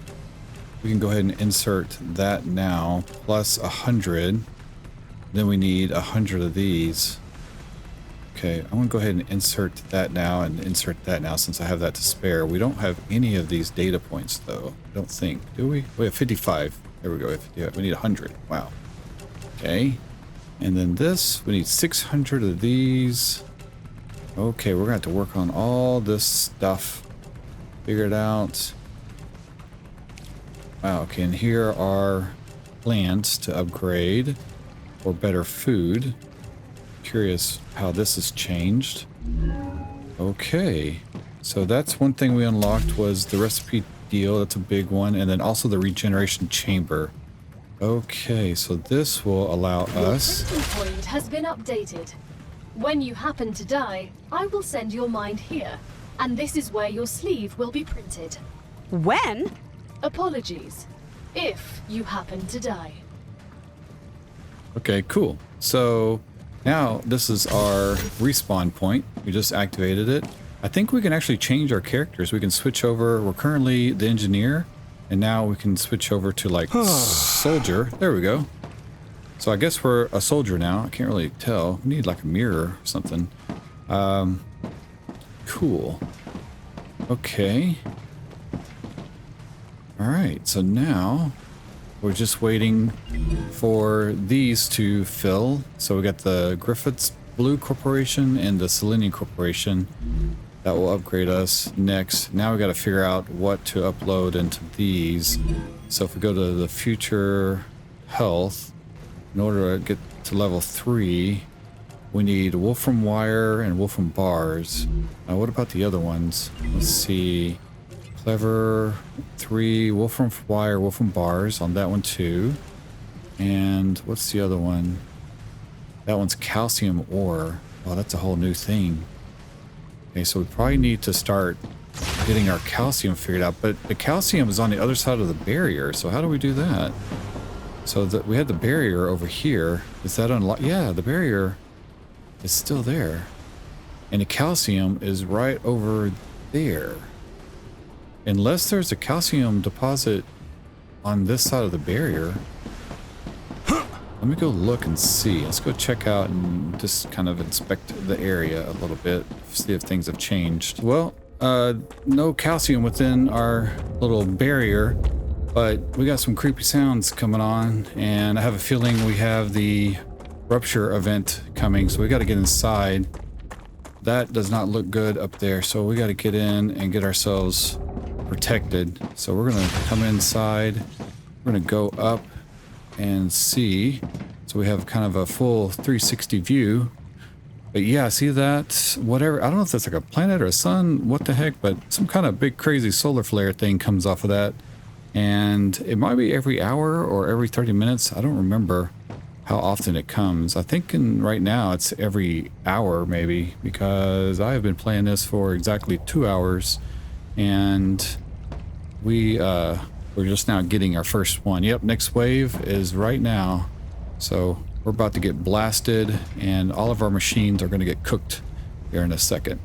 We can go ahead and insert that now, plus 100. Then we need 100 of these. Okay, I'm gonna go ahead and insert that now and insert that now since I have that to spare. We don't have any of these data points though, I don't think. Do we? We have 55. There we go. We need 100. Wow. Okay. And then this, we need 600 of these. Okay, we're gonna have to work on all this stuff. Figure it out. Wow, okay, and here are plants to upgrade or better food. Curious how this has changed. Okay, so that's one thing we unlocked was the recipe deal. That's a big one. And then also the regeneration chamber. Okay, so this will allow us... Your printing point has been updated. When you happen to die, I will send your mind here. And this is where your sleeve will be printed. When? Apologies. If you happen to die. Okay, cool. So now this is our respawn point. We just activated it. I think we can actually change our characters. We can switch over. We're currently the engineer, and now we can switch over to like soldier. There we go. So I guess we're a soldier now. I can't really tell. We need like a mirror or something. Cool. Okay. All right. So now we're just waiting for these to fill. So we got the Griffiths Blue Corporation and the Selenium Corporation. That will upgrade us next. Now we got to figure out what to upload into these. So if we go to the future health, in order to get to level 3, we need Wolfram Wire and Wolfram Bars. Now what about the other ones? Let's see. Clever 3, Wolfram Wire, Wolfram Bars on that one too. And what's the other one? That one's Calcium Ore. Oh, that's a whole new thing. Okay, so we probably need to start getting our calcium figured out, but the calcium is on the other side of the barrier, so how do we do that? So that we had the barrier over here. Is that unlocked? Yeah, the barrier is still there. And the calcium is right over there. Unless there's a calcium deposit on this side of the barrier. Let me go look and see. Let's go check out and just kind of inspect the area a little bit, see if things have changed. Well, no calcium within our little barrier, but we got some creepy sounds coming on, and I have a feeling we have the rupture event coming, so we got to get inside. That does not look good up there, so we got to get in and get ourselves protected. So we're going to come inside. We're going to go up and see. So we have kind of a full 360 view. But yeah, see that? Whatever. I don't know if that's like a planet or a sun. What the heck? But some kind of big crazy solar flare thing comes off of that. And it might be every hour or every 30 minutes. I don't remember how often it comes. I think right now it's every hour maybe, because I have been playing this for exactly 2 hours. And we're just now getting our first one. Yep, next wave is right now. So we're about to get blasted, and all of our machines are going to get cooked here in a second.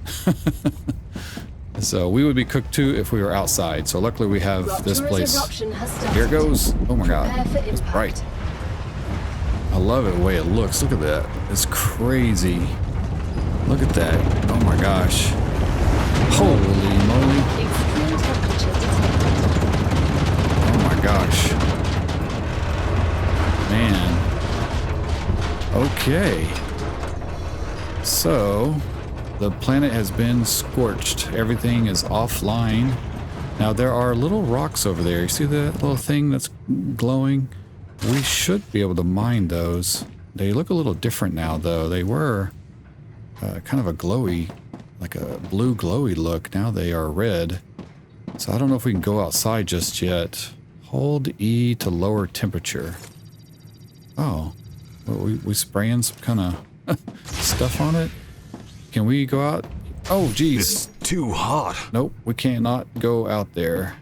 So we would be cooked too if we were outside. So luckily we have this place. Here it goes. Oh my god, it's bright. I love it the way it looks. Look at that. It's crazy. Look at that. Oh my gosh. Holy moly. Oh my gosh. Man. Okay. So, the planet has been scorched. Everything is offline. Now there are little rocks over there. You see that little thing that's glowing? We should be able to mine those. They look a little different now though. They were kind of a glowy, like a blue glowy look. Now they are red. So I don't know if we can go outside just yet. Hold E to lower temperature. Oh, We spraying some kind of stuff on it? Can we go out? Oh, geez. It's too hot. Nope, we cannot go out there.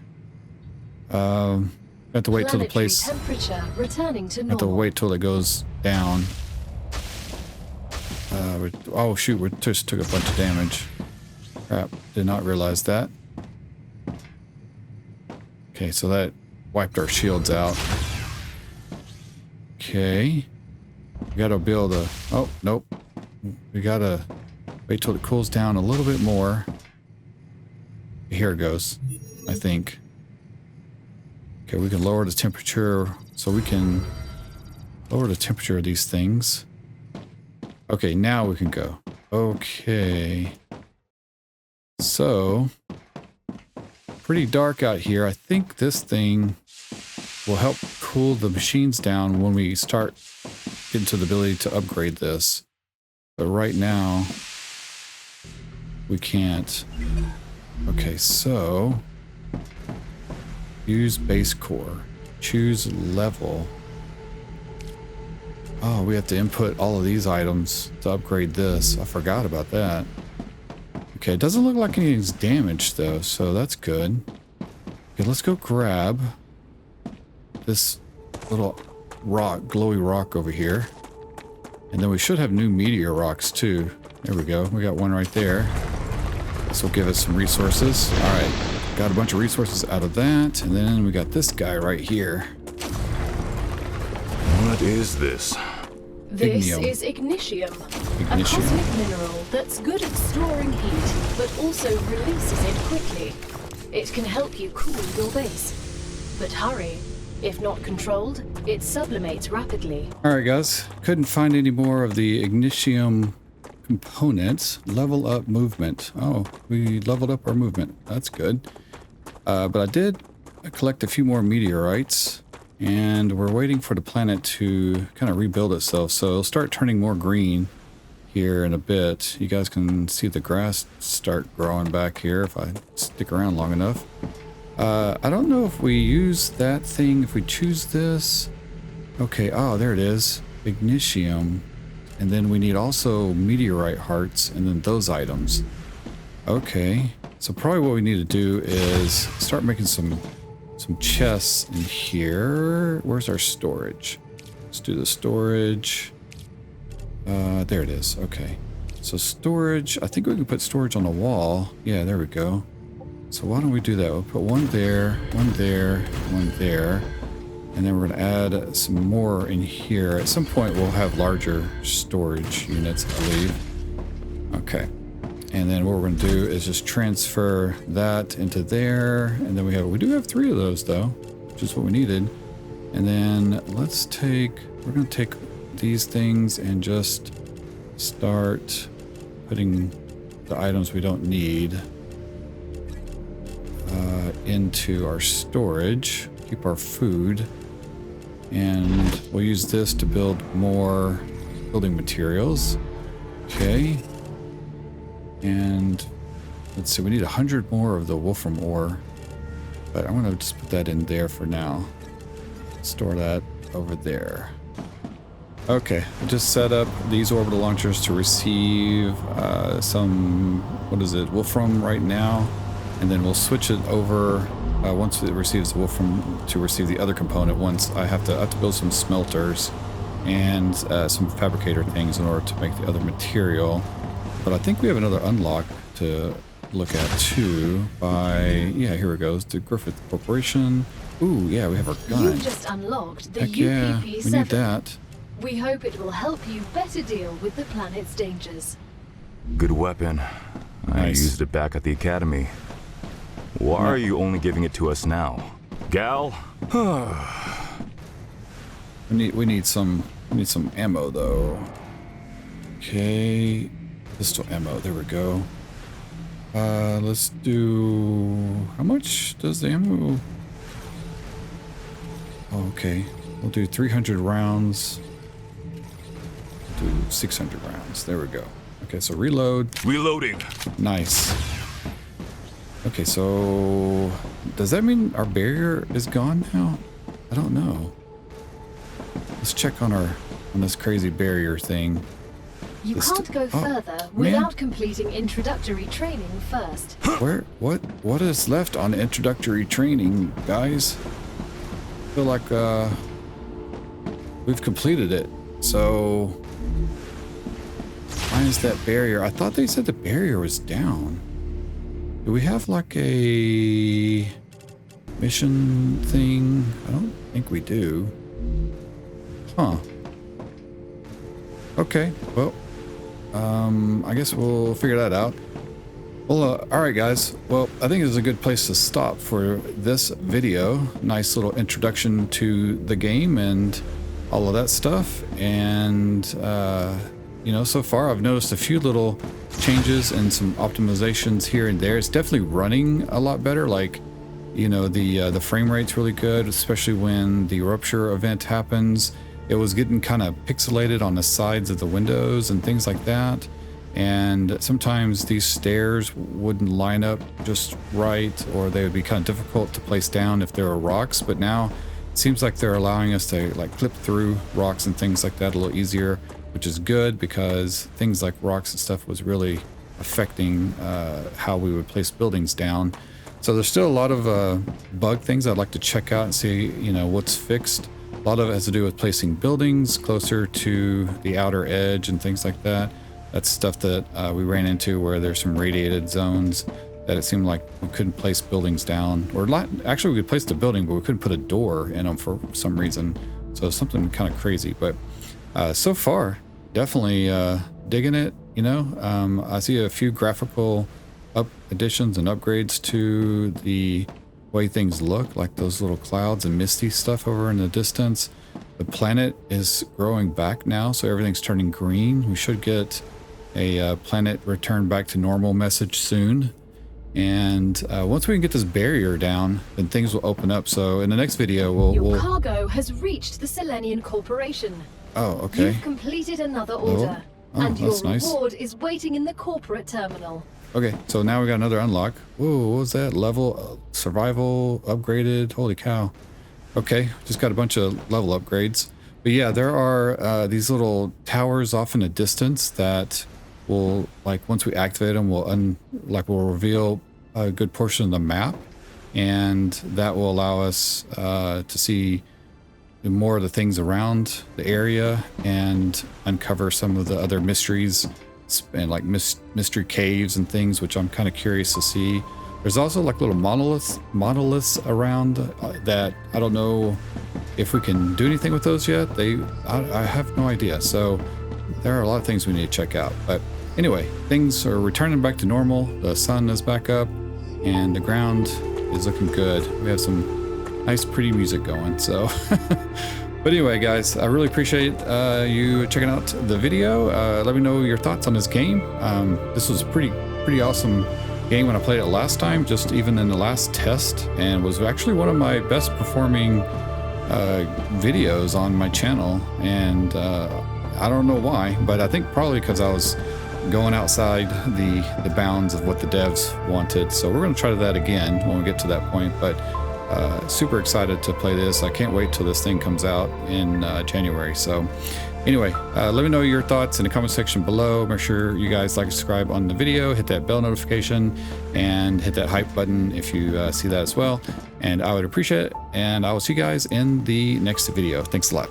Have to wait till the Planetary place. temperature returning to Have to normal. wait till it goes down. Oh shoot, we just took a bunch of damage. Crap, did not realize that. Okay, so that wiped our shields out. Okay. We gotta be able to... Oh, nope. We gotta wait till it cools down a little bit more. Here it goes, I think. Okay, we can lower the temperature, so we can lower the temperature of these things. Okay, now we can go. Okay. So, pretty dark out here. I think this thing will help cool the machines down when we start getting to the ability to upgrade this. But right now, we can't. Okay, so use base core, choose level. Oh, we have to input all of these items to upgrade this. I forgot about that. Okay, it doesn't look like anything's damaged though, so that's good. Okay, let's go grab this little rock, glowy rock over here. And then we should have new meteor rocks too. There we go. We got one right there. This will give us some resources. All right, got a bunch of resources out of that. And then we got this guy right here. What is this? This Ignium. is ignition, a Ignition. cosmic mineral that's good at storing heat, but also releases it quickly. It can help you cool your base. But hurry, if not controlled, it sublimates rapidly. All right, guys. Couldn't find any more of the Ignium components. Level up movement. Oh, we leveled up our movement. That's good. But I did collect a few more meteorites. And we're waiting for the planet to kind of rebuild itself. So it'll start turning more green here in a bit. You guys can see the grass start growing back here if I stick around long enough. I don't know if we use that thing, if we choose this. Okay, oh, there it is. Ignium. And then we need also meteorite hearts and then those items. Okay, so probably what we need to do is start making some chests in here. Where's our storage? Let's do the storage. There it is. Okay. So storage, I think we can put storage on the wall. Yeah, there we go. So why don't we do that? We'll put one there, one there, one there. And then we're going to add some more in here. At some point, we'll have larger storage units, I believe. Okay. And then what we're going to do is just transfer that into there. And then we do have 3 of those though, which is what we needed. And then we're going to take these things and just start putting the items we don't need into our storage. Keep our food. And we'll use this to build more building materials. Okay. And let's see, we need 100 more of the wolfram ore, but I'm going to just put that in there for now. Store that over there. Okay, I just set up these orbital launchers to receive some, wolfram right now, and then we'll switch it over once it receives the wolfram to receive the other component. Once I have to build some smelters and some fabricator things in order to make the other material. But I think we have another unlock to look at too by, yeah, here it goes, the Griffith Corporation. Ooh, yeah, we have our gun. You've just unlocked the Heck yeah, UPP-7. we need that. We hope it will help you better deal with the planet's dangers. Good weapon. I Nice. used it back at the academy. Why are you only giving it to us now? Gal? We need some ammo though. Okay, pistol ammo. There we go. Let's do. How much does the ammo? Oh, okay, we'll do 300 rounds. Do 600 rounds. There we go. Okay, so reload. Reloading. Nice. Okay, so does that mean our barrier is gone now? I don't know. Let's check on our on this crazy barrier thing. You This can't go oh, further man. without completing introductory training first. What is left on introductory training, guys? I feel like we've completed it. So why is that barrier? I thought they said the barrier was down. Do we have like a mission thing? I don't think we do. Huh. Okay, well, I guess we'll figure that out. Well, all right, guys. Well, I think it's a good place to stop for this video. Nice little introduction to the game and all of that stuff. And, you know, so far I've noticed a few little changes and some optimizations here and there. It's definitely running a lot better. Like, you know, the frame rate's really good, especially when the rupture event happens. It was getting kind of pixelated on the sides of the windows and things like that. And sometimes these stairs wouldn't line up just right, or they would be kind of difficult to place down if there were rocks. But now it seems like they're allowing us to like clip through rocks and things like that a little easier, which is good because things like rocks and stuff was really affecting how we would place buildings down. So there's still a lot of bug things I'd like to check out and see, you know, what's fixed. A lot of it has to do with placing buildings closer to the outer edge and things like that. That's stuff that we ran into where there's some radiated zones that it seemed like we couldn't place buildings down. Or actually we could place the building, but we couldn't put a door in them for some reason. So something kind of crazy. But so far, definitely digging it, you know. I see a few graphical additions and upgrades to the way things look, like those little clouds and misty stuff over in the distance. The planet is growing back now, so everything's turning green. We should get a planet return back to normal message soon. And once we can get this barrier down, then things will open up. So in the next video, Your cargo has reached the Selenian Corporation. Oh, okay. You've completed another order, and your that's nice. reward is waiting in the corporate terminal. Okay, so now we got another unlock. Whoa, what was that? Level survival upgraded. Holy cow. Okay, just got a bunch of level upgrades. But yeah, there are these little towers off in the distance that will, like, once we activate them, will reveal a good portion of the map, and that will allow us to see more of the things around the area and uncover some of the other mysteries and like mystery caves and things, which I'm kind of curious to see. There's also like little monoliths around that I don't know if we can do anything with those yet. I have no idea. So there are a lot of things we need to check out. But anyway, things are returning back to normal. The sun is back up and the ground is looking good. We have some nice, pretty music going. So, but anyway, guys, I really appreciate you checking out the video. Let me know your thoughts on this game. This was a pretty awesome game when I played it last time, just even in the last test, and was actually one of my best performing videos on my channel. And I don't know why, but I think probably because I was going outside the bounds of what the devs wanted. So we're going to try that again when we get to that point. But super excited to play this. I can't wait till this thing comes out in January. So anyway, let me know your thoughts in the comment section below. Make sure you guys like and subscribe on the video, hit that bell notification, and hit that hype button if you see that as well. And I would appreciate it. And I will see you guys in the next video. Thanks a lot.